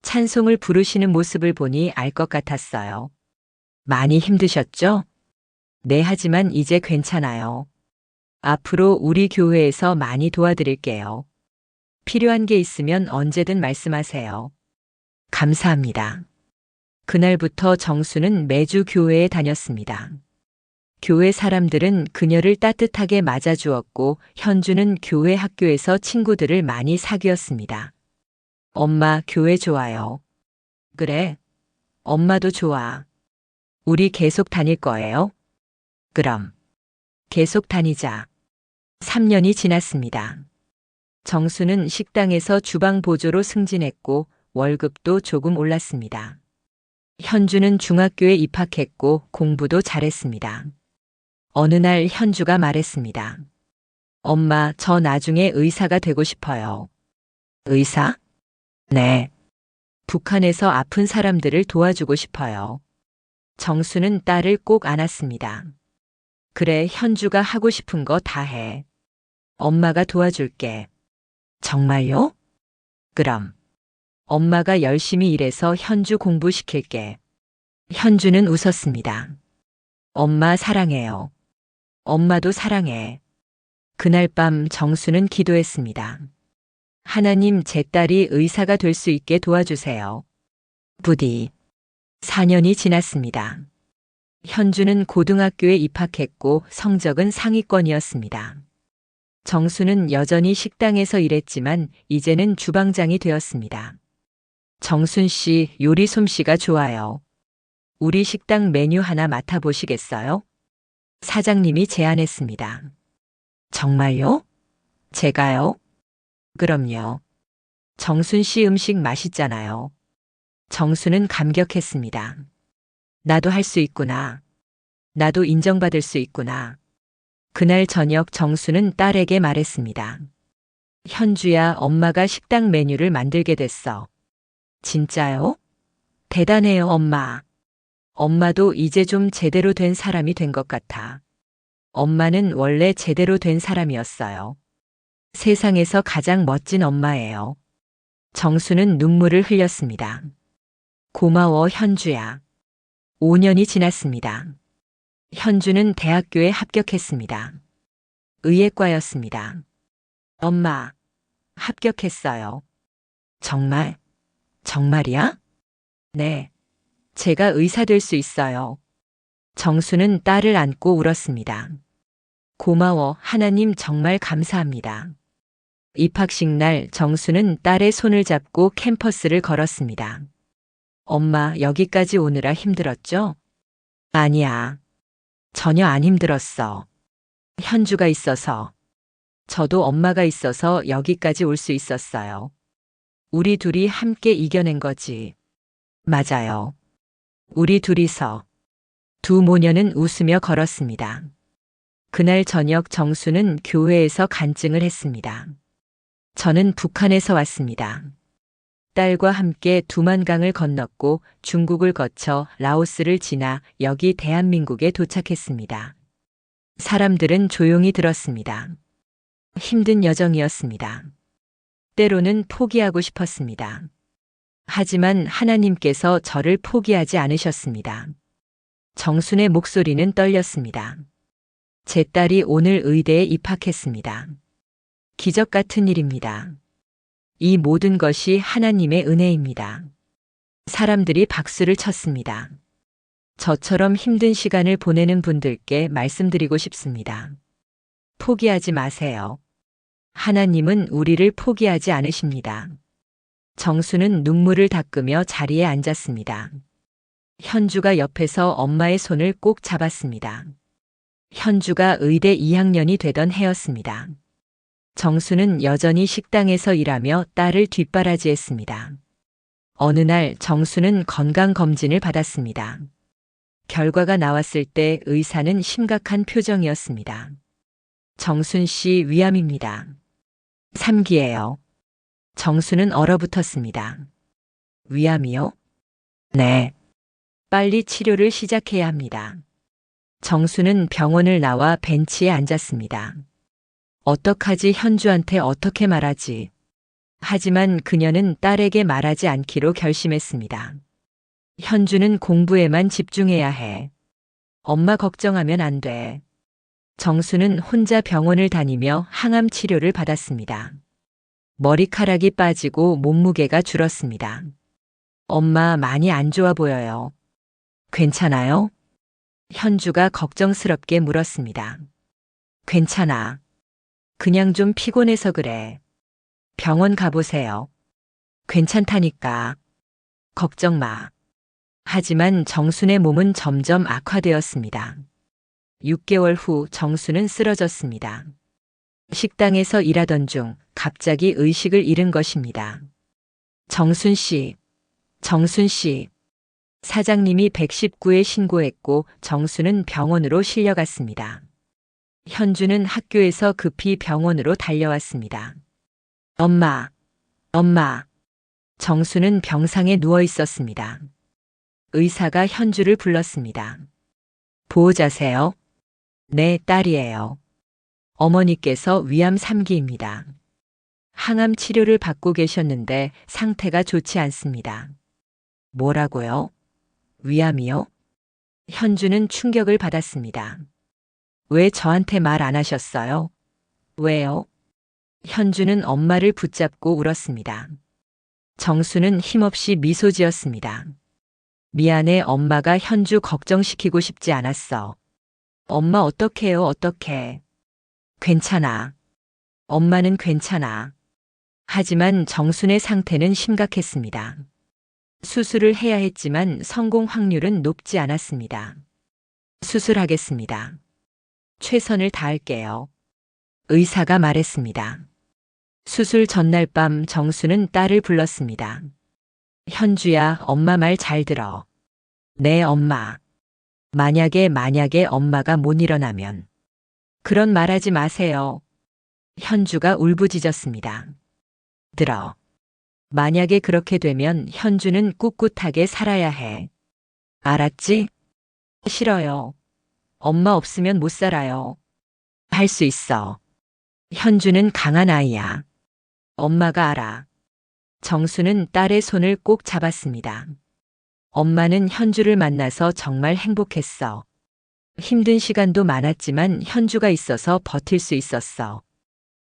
찬송을 부르시는 모습을 보니 알 것 같았어요. 많이 힘드셨죠? 네, 하지만 이제 괜찮아요. 앞으로 우리 교회에서 많이 도와드릴게요. 필요한 게 있으면 언제든 말씀하세요. 감사합니다. 그날부터 정수는 매주 교회에 다녔습니다. 교회 사람들은 그녀를 따뜻하게 맞아주었고 현주는 교회 학교에서 친구들을 많이 사귀었습니다. 엄마, 교회 좋아요. 그래. 엄마도 좋아. 우리 계속 다닐 거예요? 그럼. 계속 다니자. 3년이 지났습니다. 정수는 식당에서 주방 보조로 승진했고 월급도 조금 올랐습니다. 현주는 중학교에 입학했고 공부도 잘했습니다. 어느 날 현주가 말했습니다. 엄마, 저 나중에 의사가 되고 싶어요. 의사? 네. 북한에서 아픈 사람들을 도와주고 싶어요. 정수는 딸을 꼭 안았습니다. 그래, 현주가 하고 싶은 거 다 해. 엄마가 도와줄게. 정말요? 그럼. 엄마가 열심히 일해서 현주 공부시킬게. 현주는 웃었습니다. 엄마 사랑해요. 엄마도 사랑해. 그날 밤 정수는 기도했습니다. 하나님, 제 딸이 의사가 될 수 있게 도와주세요. 부디. 4년이 지났습니다. 현주는 고등학교에 입학했고 성적은 상위권이었습니다. 정수는 여전히 식당에서 일했지만 이제는 주방장이 되었습니다. 정순 씨, 요리 솜씨가 좋아요. 우리 식당 메뉴 하나 맡아보시겠어요? 사장님이 제안했습니다. 정말요? 제가요? 그럼요. 정순 씨 음식 맛있잖아요. 정수는 감격했습니다. 나도 할 수 있구나. 나도 인정받을 수 있구나. 그날 저녁 정수는 딸에게 말했습니다. 현주야, 엄마가 식당 메뉴를 만들게 됐어. 진짜요? 대단해요, 엄마. 엄마도 이제 좀 제대로 된 사람이 된 것 같아. 엄마는 원래 제대로 된 사람이었어요. 세상에서 가장 멋진 엄마예요. 정수는 눈물을 흘렸습니다. 고마워, 현주야. 5년이 지났습니다. 현주는 대학교에 합격했습니다. 의예과였습니다. 엄마, 합격했어요. 정말? 정말이야? 네. 제가 의사 될 수 있어요. 정수는 딸을 안고 울었습니다. 고마워, 하나님 정말 감사합니다. 입학식 날 정수는 딸의 손을 잡고 캠퍼스를 걸었습니다. 엄마, 여기까지 오느라 힘들었죠? 아니야. 전혀 안 힘들었어. 현주가 있어서. 저도 엄마가 있어서 여기까지 올 수 있었어요. 우리 둘이 함께 이겨낸 거지. 맞아요. 우리 둘이서. 두 모녀는 웃으며 걸었습니다. 그날 저녁 정수는 교회에서 간증을 했습니다. 저는 북한에서 왔습니다. 딸과 함께 두만강을 건넜고 중국을 거쳐 라오스를 지나 여기 대한민국에 도착했습니다. 사람들은 조용히 들었습니다. 힘든 여정이었습니다. 때로는 포기하고 싶었습니다. 하지만 하나님께서 저를 포기하지 않으셨습니다. 정순의 목소리는 떨렸습니다. 제 딸이 오늘 의대에 입학했습니다. 기적 같은 일입니다. 이 모든 것이 하나님의 은혜입니다. 사람들이 박수를 쳤습니다. 저처럼 힘든 시간을 보내는 분들께 말씀드리고 싶습니다. 포기하지 마세요. 하나님은 우리를 포기하지 않으십니다. 정수는 눈물을 닦으며 자리에 앉았습니다. 현주가 옆에서 엄마의 손을 꼭 잡았습니다. 현주가 의대 2학년이 되던 해였습니다. 정수는 여전히 식당에서 일하며 딸을 뒷바라지했습니다. 어느 날 정수는 건강검진을 받았습니다. 결과가 나왔을 때 의사는 심각한 표정이었습니다. 정순 씨 위암입니다. 3기예요. 정수는 얼어붙었습니다. 위암이요? 네. 빨리 치료를 시작해야 합니다. 정수는 병원을 나와 벤치에 앉았습니다. 어떡하지? 현주한테 어떻게 말하지? 하지만 그녀는 딸에게 말하지 않기로 결심했습니다. 현주는 공부에만 집중해야 해. 엄마 걱정하면 안 돼. 정수는 혼자 병원을 다니며 항암 치료를 받았습니다. 머리카락이 빠지고 몸무게가 줄었습니다. 엄마 많이 안 좋아 보여요. 괜찮아요? 현주가 걱정스럽게 물었습니다. 괜찮아. 그냥 좀 피곤해서 그래. 병원 가보세요. 괜찮다니까. 걱정 마. 하지만 정순의 몸은 점점 악화되었습니다. 6개월 후 정수는 쓰러졌습니다. 식당에서 일하던 중 갑자기 의식을 잃은 것입니다. 정순 씨, 정순 씨. 사장님이 119에 신고했고 정수는 병원으로 실려갔습니다. 현주는 학교에서 급히 병원으로 달려왔습니다. 엄마, 엄마. 정수는 병상에 누워 있었습니다. 의사가 현주를 불렀습니다. 보호자세요? 네, 딸이에요. 어머니께서 위암 3기입니다. 항암 치료를 받고 계셨는데 상태가 좋지 않습니다. 뭐라고요? 위암이요? 현주는 충격을 받았습니다. 왜 저한테 말 안 하셨어요? 왜요? 현주는 엄마를 붙잡고 울었습니다. 정수는 힘없이 미소 지었습니다. 미안해, 엄마가 현주 걱정시키고 싶지 않았어. 엄마 어떡해요, 어떡해. 괜찮아. 엄마는 괜찮아. 하지만 정순의 상태는 심각했습니다. 수술을 해야 했지만 성공 확률은 높지 않았습니다. 수술하겠습니다. 최선을 다할게요. 의사가 말했습니다. 수술 전날 밤 정수는 딸을 불렀습니다. 현주야, 엄마 말 잘 들어. 네, 엄마. 만약에 엄마가 못 일어나면. 그런 말 하지 마세요. 현주가 울부짖었습니다. 들어. 만약에 그렇게 되면 현주는 꿋꿋하게 살아야 해. 알았지? 싫어요. 엄마 없으면 못 살아요. 할 수 있어. 현주는 강한 아이야. 엄마가 알아. 정수는 딸의 손을 꼭 잡았습니다. 엄마는 현주를 만나서 정말 행복했어. 힘든 시간도 많았지만 현주가 있어서 버틸 수 있었어.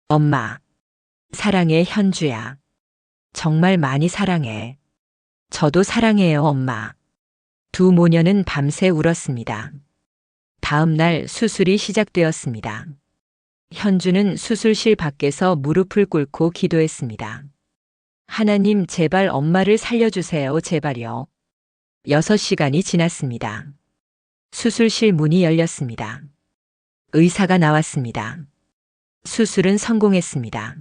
엄마. 사랑해, 현주야. 정말 많이 사랑해. 저도 사랑해요, 엄마. 두 모녀는 밤새 울었습니다. 다음 날 수술이 시작되었습니다. 현주는 수술실 밖에서 무릎을 꿇고 기도했습니다. 하나님, 제발 엄마를 살려주세요, 제발요. 6시간이 지났습니다. 수술실 문이 열렸습니다. 의사가 나왔습니다. 수술은 성공했습니다.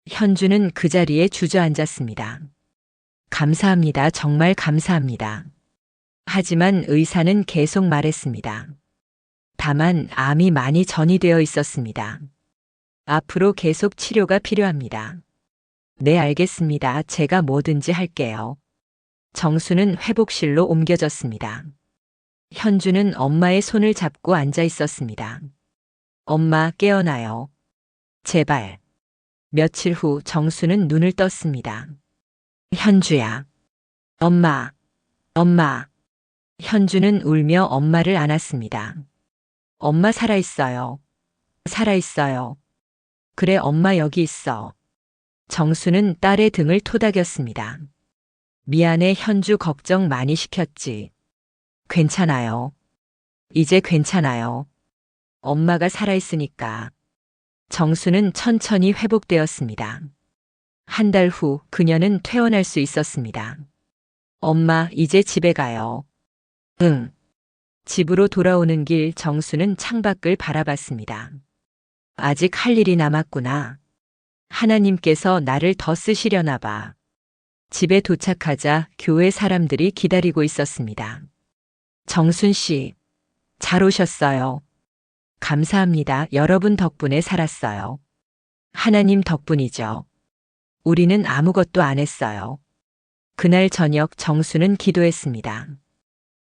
현주는 그 자리에 주저앉았습니다. 감사합니다. 정말 감사합니다. 하지만 의사는 계속 말했습니다. 다만 암이 많이 전이되어 있었습니다. 앞으로 계속 치료가 필요합니다. 네, 알겠습니다. 제가 뭐든지 할게요. 정수는 회복실로 옮겨졌습니다. 현주는 엄마의 손을 잡고 앉아 있었습니다. 엄마, 깨어나요. 제발. 며칠 후 정수는 눈을 떴습니다. 현주야. 엄마. 엄마. 현주는 울며 엄마를 안았습니다. 엄마 살아있어요. 살아있어요. 그래, 엄마 여기 있어. 정수는 딸의 등을 토닥였습니다. 미안해, 현주 걱정 많이 시켰지. 괜찮아요. 이제 괜찮아요. 엄마가 살아있으니까. 정수는 천천히 회복되었습니다. 한 달 후 그녀는 퇴원할 수 있었습니다. 엄마, 이제 집에 가요. 응. 집으로 돌아오는 길 정수는 창밖을 바라봤습니다. 아직 할 일이 남았구나. 하나님께서 나를 더 쓰시려나 봐. 집에 도착하자 교회 사람들이 기다리고 있었습니다. 정순 씨, 잘 오셨어요. 감사합니다. 여러분 덕분에 살았어요. 하나님 덕분이죠. 우리는 아무것도 안 했어요. 그날 저녁 정수는 기도했습니다.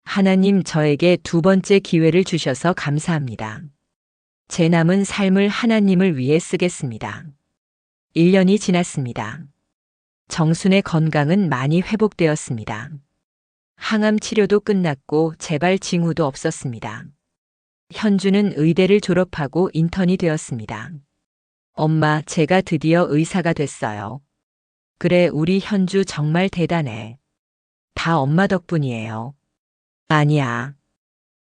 하나님, 저에게 두 번째 기회를 주셔서 감사합니다. 제 남은 삶을 하나님을 위해 쓰겠습니다. 1년이 지났습니다. 정순의 건강은 많이 회복되었습니다. 항암 치료도 끝났고 재발 징후도 없었습니다. 현주는 의대를 졸업하고 인턴이 되었습니다. 엄마, 제가 드디어 의사가 됐어요. 그래, 우리 현주 정말 대단해. 다 엄마 덕분이에요. 아니야.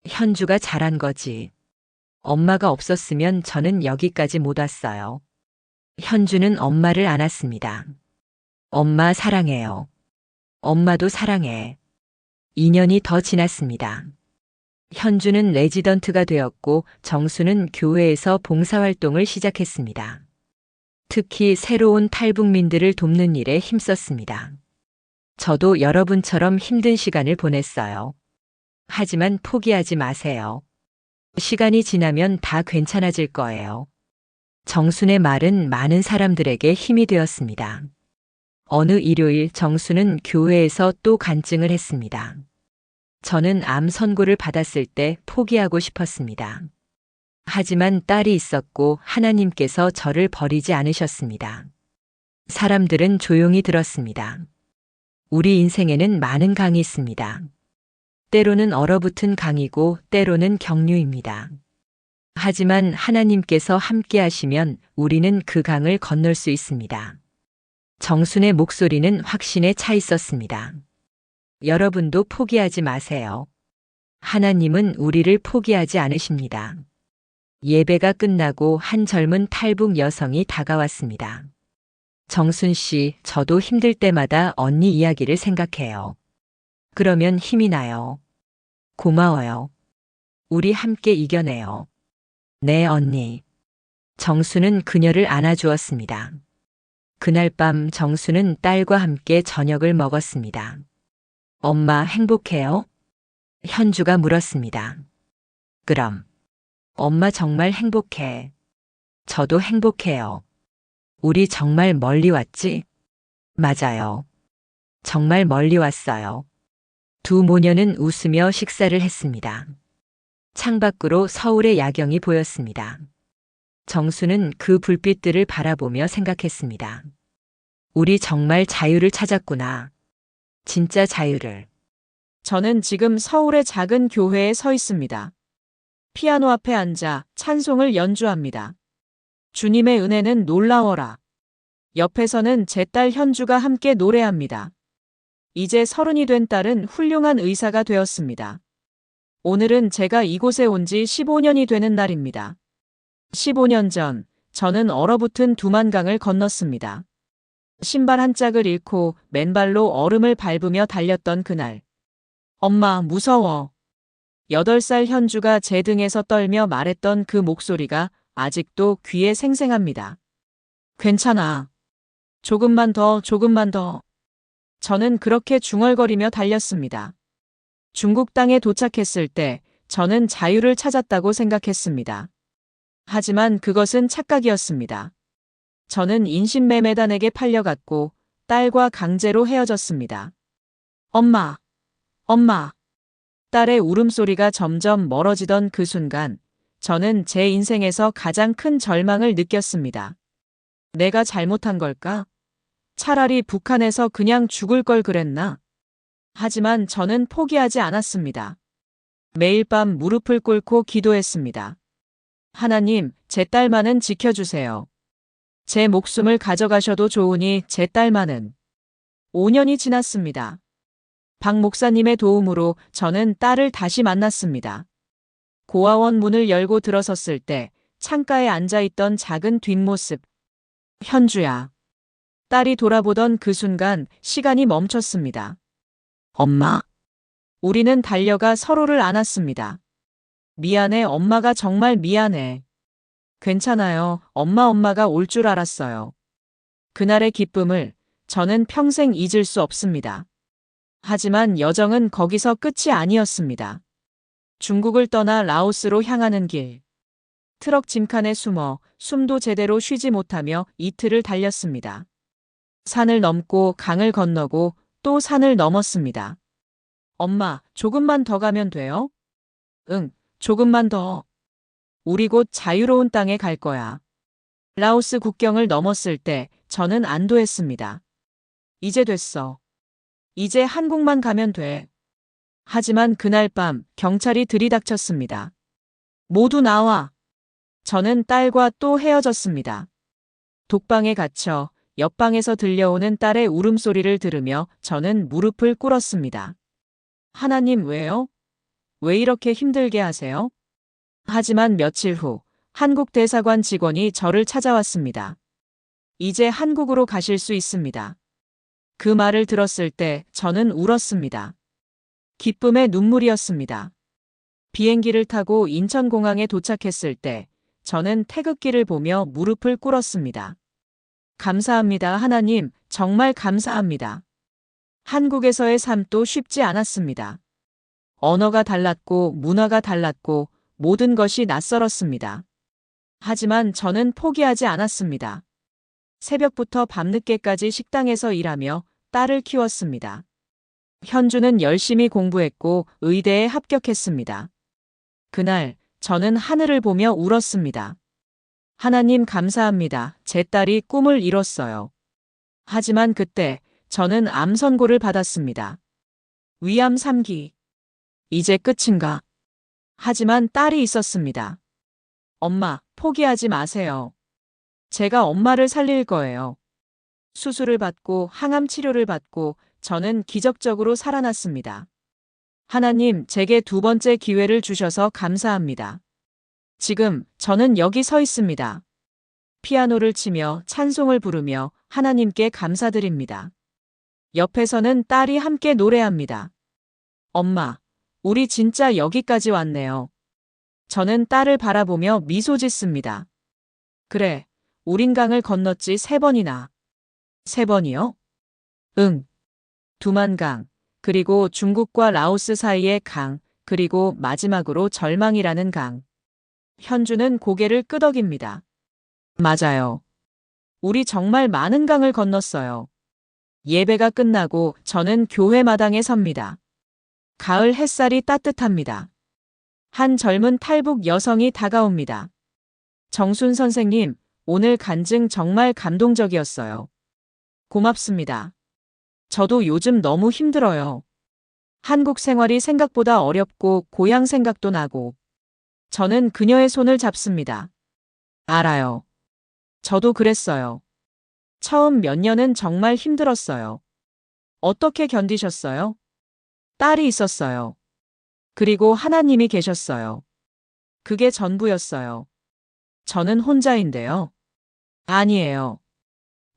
현주가 잘한 거지. 엄마가 없었으면 저는 여기까지 못 왔어요. 현주는 엄마를 안았습니다. 엄마 사랑해요. 엄마도 사랑해. 2년이 더 지났습니다. 현주는 레지던트가 되었고 정수는 교회에서 봉사활동을 시작했습니다. 특히 새로운 탈북민들을 돕는 일에 힘썼습니다. 저도 여러분처럼 힘든 시간을 보냈어요. 하지만 포기하지 마세요. 시간이 지나면 다 괜찮아질 거예요. 정순의 말은 많은 사람들에게 힘이 되었습니다. 어느 일요일 정수는 교회에서 또 간증을 했습니다. 저는 암 선고를 받았을 때 포기하고 싶었습니다. 하지만 딸이 있었고 하나님께서 저를 버리지 않으셨습니다. 사람들은 조용히 들었습니다. 우리 인생에는 많은 강이 있습니다. 때로는 얼어붙은 강이고 때로는 경류입니다. 하지만 하나님께서 함께 하시면 우리는 그 강을 건널 수 있습니다. 정순의 목소리는 확신에 차 있었습니다. 여러분도 포기하지 마세요. 하나님은 우리를 포기하지 않으십니다. 예배가 끝나고 한 젊은 탈북 여성이 다가왔습니다. 정순 씨, 저도 힘들 때마다 언니 이야기를 생각해요. 그러면 힘이 나요. 고마워요. 우리 함께 이겨내요. 네, 언니. 정수는 그녀를 안아주었습니다. 그날 밤 정수는 딸과 함께 저녁을 먹었습니다. 엄마 행복해요? 현주가 물었습니다. 그럼. 엄마 정말 행복해. 저도 행복해요. 우리 정말 멀리 왔지? 맞아요. 정말 멀리 왔어요. 두 모녀는 웃으며 식사를 했습니다. 창밖으로 서울의 야경이 보였습니다. 정수는 그 불빛들을 바라보며 생각했습니다. 우리 정말 자유를 찾았구나. 진짜 자유를. 저는 지금 서울의 작은 교회에 서 있습니다. 피아노 앞에 앉아 찬송을 연주합니다. 주님의 은혜는 놀라워라. 옆에서는 제 딸 현주가 함께 노래합니다. 이제 30이 된 딸은 훌륭한 의사가 되었습니다. 오늘은 제가 이곳에 온 지 15년이 되는 날입니다. 15년 전, 저는 얼어붙은 두만강을 건넜습니다. 신발 한 짝을 잃고 맨발로 얼음을 밟으며 달렸던 그날. 엄마, 무서워. 8살 현주가 제 등에서 떨며 말했던 그 목소리가 아직도 귀에 생생합니다. 괜찮아. 조금만 더, 조금만 더. 저는 그렇게 중얼거리며 달렸습니다. 중국 땅에 도착했을 때 저는 자유를 찾았다고 생각했습니다. 하지만 그것은 착각이었습니다. 저는 인신매매단에게 팔려갔고 딸과 강제로 헤어졌습니다. 엄마, 엄마. 딸의 울음소리가 점점 멀어지던 그 순간 저는 제 인생에서 가장 큰 절망을 느꼈습니다. 내가 잘못한 걸까? 차라리 북한에서 그냥 죽을 걸 그랬나? 하지만 저는 포기하지 않았습니다. 매일 밤 무릎을 꿇고 기도했습니다. 하나님, 제 딸만은 지켜주세요. 제 목숨을 가져가셔도 좋으니 제 딸만은. 5년이 지났습니다. 박 목사님의 도움으로 저는 딸을 다시 만났습니다. 고아원 문을 열고 들어섰을 때 창가에 앉아있던 작은 뒷모습. 현주야. 딸이 돌아보던 그 순간 시간이 멈췄습니다. 엄마. 우리는 달려가 서로를 안았습니다. 미안해, 엄마가 정말 미안해. 괜찮아요, 엄마가 올 줄 알았어요. 그날의 기쁨을 저는 평생 잊을 수 없습니다. 하지만 여정은 거기서 끝이 아니었습니다. 중국을 떠나 라오스로 향하는 길. 트럭 짐칸에 숨어 숨도 제대로 쉬지 못하며 이틀을 달렸습니다. 산을 넘고 강을 건너고 또 산을 넘었습니다. 엄마, 조금만 더 가면 돼요? 응, 조금만 더. 우리 곧 자유로운 땅에 갈 거야. 라오스 국경을 넘었을 때 저는 안도했습니다. 이제 됐어. 이제 한국만 가면 돼. 하지만 그날 밤 경찰이 들이닥쳤습니다. 모두 나와. 저는 딸과 또 헤어졌습니다. 독방에 갇혀 옆방에서 들려오는 딸의 울음소리를 들으며 저는 무릎을 꿇었습니다. 하나님 왜요? 왜 이렇게 힘들게 하세요? 하지만 며칠 후 한국 대사관 직원이 저를 찾아왔습니다. 이제 한국으로 가실 수 있습니다. 그 말을 들었을 때 저는 울었습니다. 기쁨의 눈물이었습니다. 비행기를 타고 인천공항에 도착했을 때 저는 태극기를 보며 무릎을 꿇었습니다. 감사합니다, 하나님. 정말 감사합니다. 한국에서의 삶도 쉽지 않았습니다. 언어가 달랐고 문화가 달랐고 모든 것이 낯설었습니다. 하지만 저는 포기하지 않았습니다. 새벽부터 밤늦게까지 식당에서 일하며 딸을 키웠습니다. 현주는 열심히 공부했고 의대에 합격했습니다. 그날 저는 하늘을 보며 울었습니다. 하나님 감사합니다. 제 딸이 꿈을 이뤘어요. 하지만 그때 저는 암 선고를 받았습니다. 위암 3기. 이제 끝인가? 하지만 딸이 있었습니다. 엄마, 포기하지 마세요. 제가 엄마를 살릴 거예요. 수술을 받고 항암 치료를 받고 저는 기적적으로 살아났습니다. 하나님, 제게 두 번째 기회를 주셔서 감사합니다. 지금 저는 여기 서 있습니다. 피아노를 치며 찬송을 부르며 하나님께 감사드립니다. 옆에서는 딸이 함께 노래합니다. 엄마, 우리 진짜 여기까지 왔네요. 저는 딸을 바라보며 미소 짓습니다. 그래, 우린 강을 건넜지 3번이나. 3번이요? 응. 두만강, 그리고 중국과 라오스 사이의 강, 그리고 마지막으로 절망이라는 강. 현주는 고개를 끄덕입니다. 맞아요. 우리 정말 많은 강을 건넜어요. 예배가 끝나고 저는 교회 마당에 섭니다. 가을 햇살이 따뜻합니다. 한 젊은 탈북 여성이 다가옵니다. 정순 선생님, 오늘 간증 정말 감동적이었어요. 고맙습니다. 저도 요즘 너무 힘들어요. 한국 생활이 생각보다 어렵고 고향 생각도 나고. 저는 그녀의 손을 잡습니다. 알아요. 저도 그랬어요. 처음 몇 년은 정말 힘들었어요. 어떻게 견디셨어요? 딸이 있었어요. 그리고 하나님이 계셨어요. 그게 전부였어요. 저는 혼자인데요. 아니에요.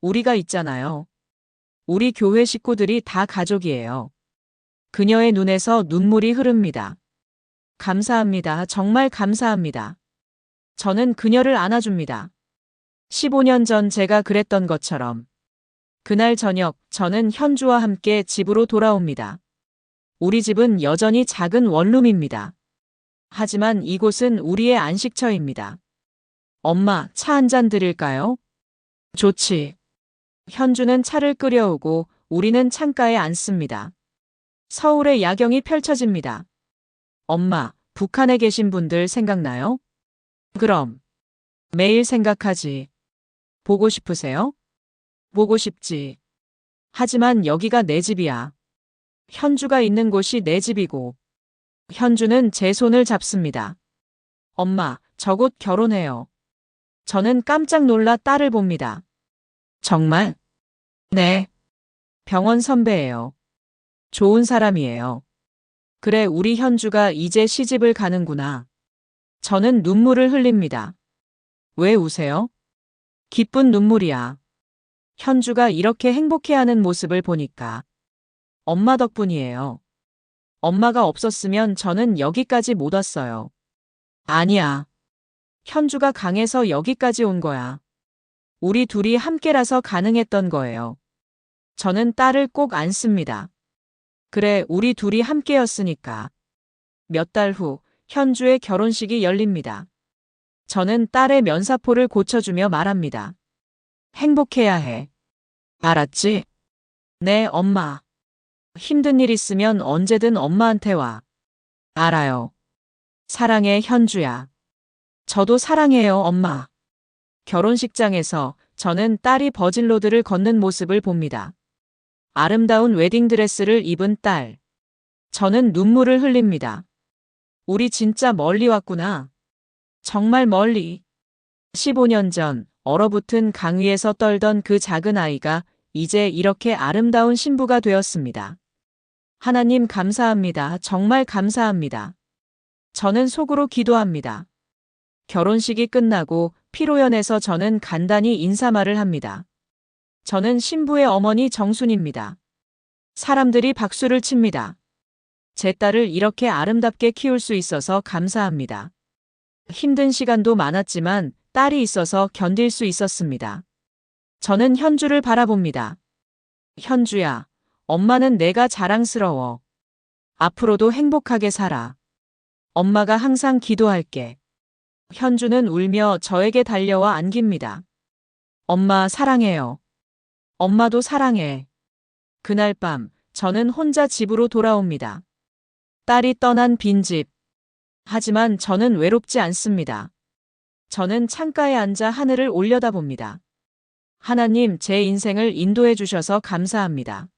우리가 있잖아요. 우리 교회 식구들이 다 가족이에요. 그녀의 눈에서 눈물이 흐릅니다. 감사합니다. 정말 감사합니다. 저는 그녀를 안아줍니다. 15년 전 제가 그랬던 것처럼. 그날 저녁 저는 현주와 함께 집으로 돌아옵니다. 우리 집은 여전히 작은 원룸입니다. 하지만 이곳은 우리의 안식처입니다. 엄마, 차 한 잔 드릴까요? 좋지. 현주는 차를 끓여오고 우리는 창가에 앉습니다. 서울의 야경이 펼쳐집니다. 엄마, 북한에 계신 분들 생각나요? 그럼. 매일 생각하지. 보고 싶으세요? 보고 싶지. 하지만 여기가 내 집이야. 현주가 있는 곳이 내 집이고. 현주는 제 손을 잡습니다. 엄마, 저 곧 결혼해요. 저는 깜짝 놀라 딸을 봅니다. 정말? 네. 병원 선배예요. 좋은 사람이에요. 그래, 우리 현주가 이제 시집을 가는구나. 저는 눈물을 흘립니다. 왜 우세요? 기쁜 눈물이야. 현주가 이렇게 행복해하는 모습을 보니까. 엄마 덕분이에요. 엄마가 없었으면 저는 여기까지 못 왔어요. 아니야. 현주가 강해서 여기까지 온 거야. 우리 둘이 함께라서 가능했던 거예요. 저는 딸을 꼭 안습니다. 그래, 우리 둘이 함께였으니까. 몇 달 후 현주의 결혼식이 열립니다. 저는 딸의 면사포를 고쳐주며 말합니다. 행복해야 해. 알았지? 네, 엄마. 힘든 일 있으면 언제든 엄마한테 와. 알아요. 사랑해, 현주야. 저도 사랑해요, 엄마. 결혼식장에서 저는 딸이 버진로드를 걷는 모습을 봅니다. 아름다운 웨딩드레스를 입은 딸. 저는 눈물을 흘립니다. 우리 진짜 멀리 왔구나. 정말 멀리. 15년 전 얼어붙은 강 위에서 떨던 그 작은 아이가 이제 이렇게 아름다운 신부가 되었습니다. 하나님 감사합니다. 정말 감사합니다. 저는 속으로 기도합니다. 결혼식이 끝나고 피로연에서 저는 간단히 인사말을 합니다. 저는 신부의 어머니 정순입니다. 사람들이 박수를 칩니다. 제 딸을 이렇게 아름답게 키울 수 있어서 감사합니다. 힘든 시간도 많았지만 딸이 있어서 견딜 수 있었습니다. 저는 현주를 바라봅니다. 현주야, 엄마는 내가 자랑스러워. 앞으로도 행복하게 살아. 엄마가 항상 기도할게. 현주는 울며 저에게 달려와 안깁니다. 엄마 사랑해요. 엄마도 사랑해. 그날 밤 저는 혼자 집으로 돌아옵니다. 딸이 떠난 빈집. 하지만 저는 외롭지 않습니다. 저는 창가에 앉아 하늘을 올려다봅니다. 하나님, 제 인생을 인도해 주셔서 감사합니다.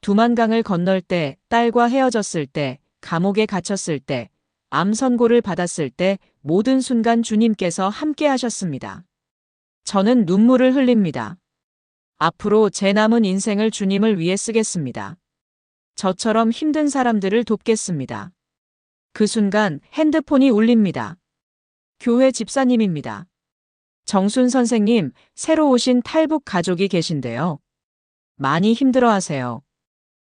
두만강을 건널 때, 딸과 헤어졌을 때, 감옥에 갇혔을 때, 암 선고를 받았을 때 모든 순간 주님께서 함께 하셨습니다. 저는 눈물을 흘립니다. 앞으로 제 남은 인생을 주님을 위해 쓰겠습니다. 저처럼 힘든 사람들을 돕겠습니다. 그 순간 핸드폰이 울립니다. 교회 집사님입니다. 정순 선생님, 새로 오신 탈북 가족이 계신데요. 많이 힘들어 하세요.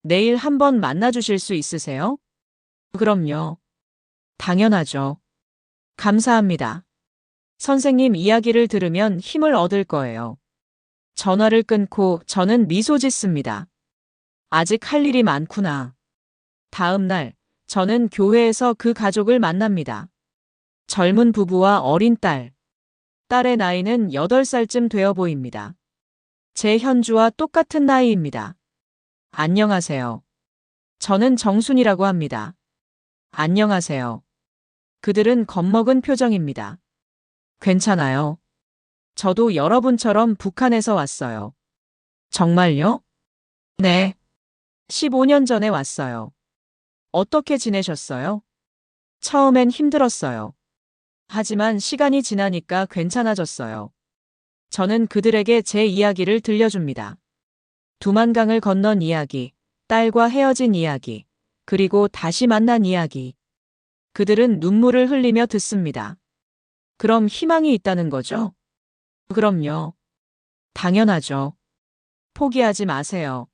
내일 한번 만나주실 수 있으세요? 그럼요. 당연하죠. 감사합니다. 선생님 이야기를 들으면 힘을 얻을 거예요. 전화를 끊고 저는 미소 짓습니다. 아직 할 일이 많구나. 다음 날, 저는 교회에서 그 가족을 만납니다. 젊은 부부와 어린 딸. 딸의 나이는 8살쯤 되어 보입니다. 제 현주와 똑같은 나이입니다. 안녕하세요. 저는 정순이라고 합니다. 안녕하세요. 그들은 겁먹은 표정입니다. 괜찮아요. 저도 여러분처럼 북한에서 왔어요. 정말요? 네. 15년 전에 왔어요. 어떻게 지내셨어요? 처음엔 힘들었어요. 하지만 시간이 지나니까 괜찮아졌어요. 저는 그들에게 제 이야기를 들려줍니다. 두만강을 건넌 이야기, 딸과 헤어진 이야기, 그리고 다시 만난 이야기. 그들은 눈물을 흘리며 듣습니다. 그럼 희망이 있다는 거죠? 그럼요. 당연하죠. 포기하지 마세요.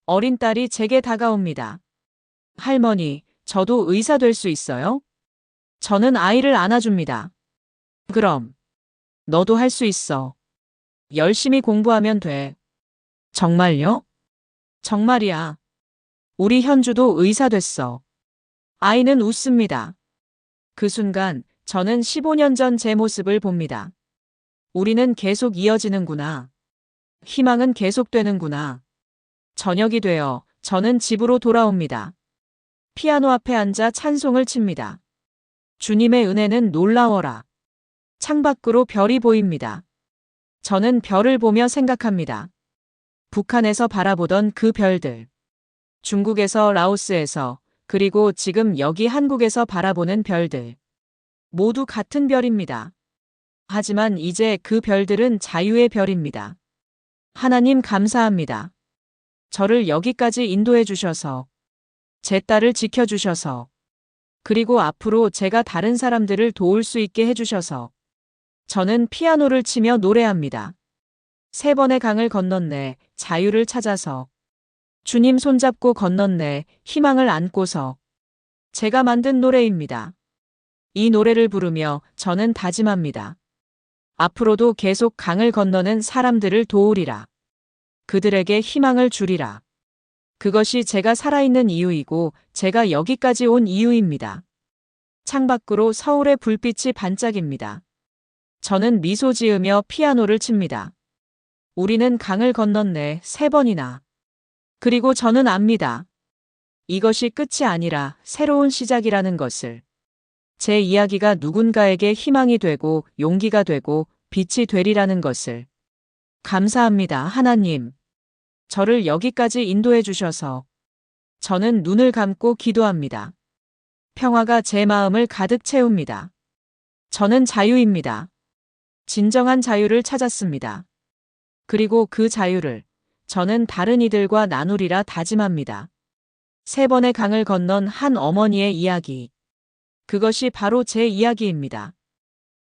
어린 딸이 제게 다가옵니다. 할머니, 저도 의사 될 수 있어요? 저는 아이를 안아줍니다. 그럼. 너도 할 수 있어. 열심히 공부하면 돼. 정말요? 정말이야. 우리 현주도 의사 됐어. 아이는 웃습니다. 그 순간 저는 15년 전 제 모습을 봅니다. 우리는 계속 이어지는구나. 희망은 계속되는구나. 저녁이 되어 저는 집으로 돌아옵니다. 피아노 앞에 앉아 찬송을 칩니다. 주님의 은혜는 놀라워라. 창밖으로 별이 보입니다. 저는 별을 보며 생각합니다. 북한에서 바라보던 그 별들. 중국에서, 라오스에서, 그리고 지금 여기 한국에서 바라보는 별들. 모두 같은 별입니다. 하지만 이제 그 별들은 자유의 별입니다. 하나님 감사합니다. 저를 여기까지 인도해 주셔서, 제 딸을 지켜주셔서, 그리고 앞으로 제가 다른 사람들을 도울 수 있게 해주셔서, 저는 피아노를 치며 노래합니다. 3번의 강을 건넜네, 자유를 찾아서. 주님 손잡고 건넜네, 희망을 안고서. 제가 만든 노래입니다. 이 노래를 부르며 저는 다짐합니다. 앞으로도 계속 강을 건너는 사람들을 도우리라. 그들에게 희망을 주리라. 그것이 제가 살아있는 이유이고 제가 여기까지 온 이유입니다. 창밖으로 서울의 불빛이 반짝입니다. 저는 미소 지으며 피아노를 칩니다. 우리는 강을 건넜네 3번이나. 그리고 저는 압니다. 이것이 끝이 아니라 새로운 시작이라는 것을. 제 이야기가 누군가에게 희망이 되고 용기가 되고 빛이 되리라는 것을. 감사합니다, 하나님. 저를 여기까지 인도해 주셔서. 저는 눈을 감고 기도합니다. 평화가 제 마음을 가득 채웁니다. 저는 자유입니다. 진정한 자유를 찾았습니다. 그리고 그 자유를 저는 다른 이들과 나누리라 다짐합니다. 3번의 강을 건넌 한 어머니의 이야기. 그것이 바로 제 이야기입니다.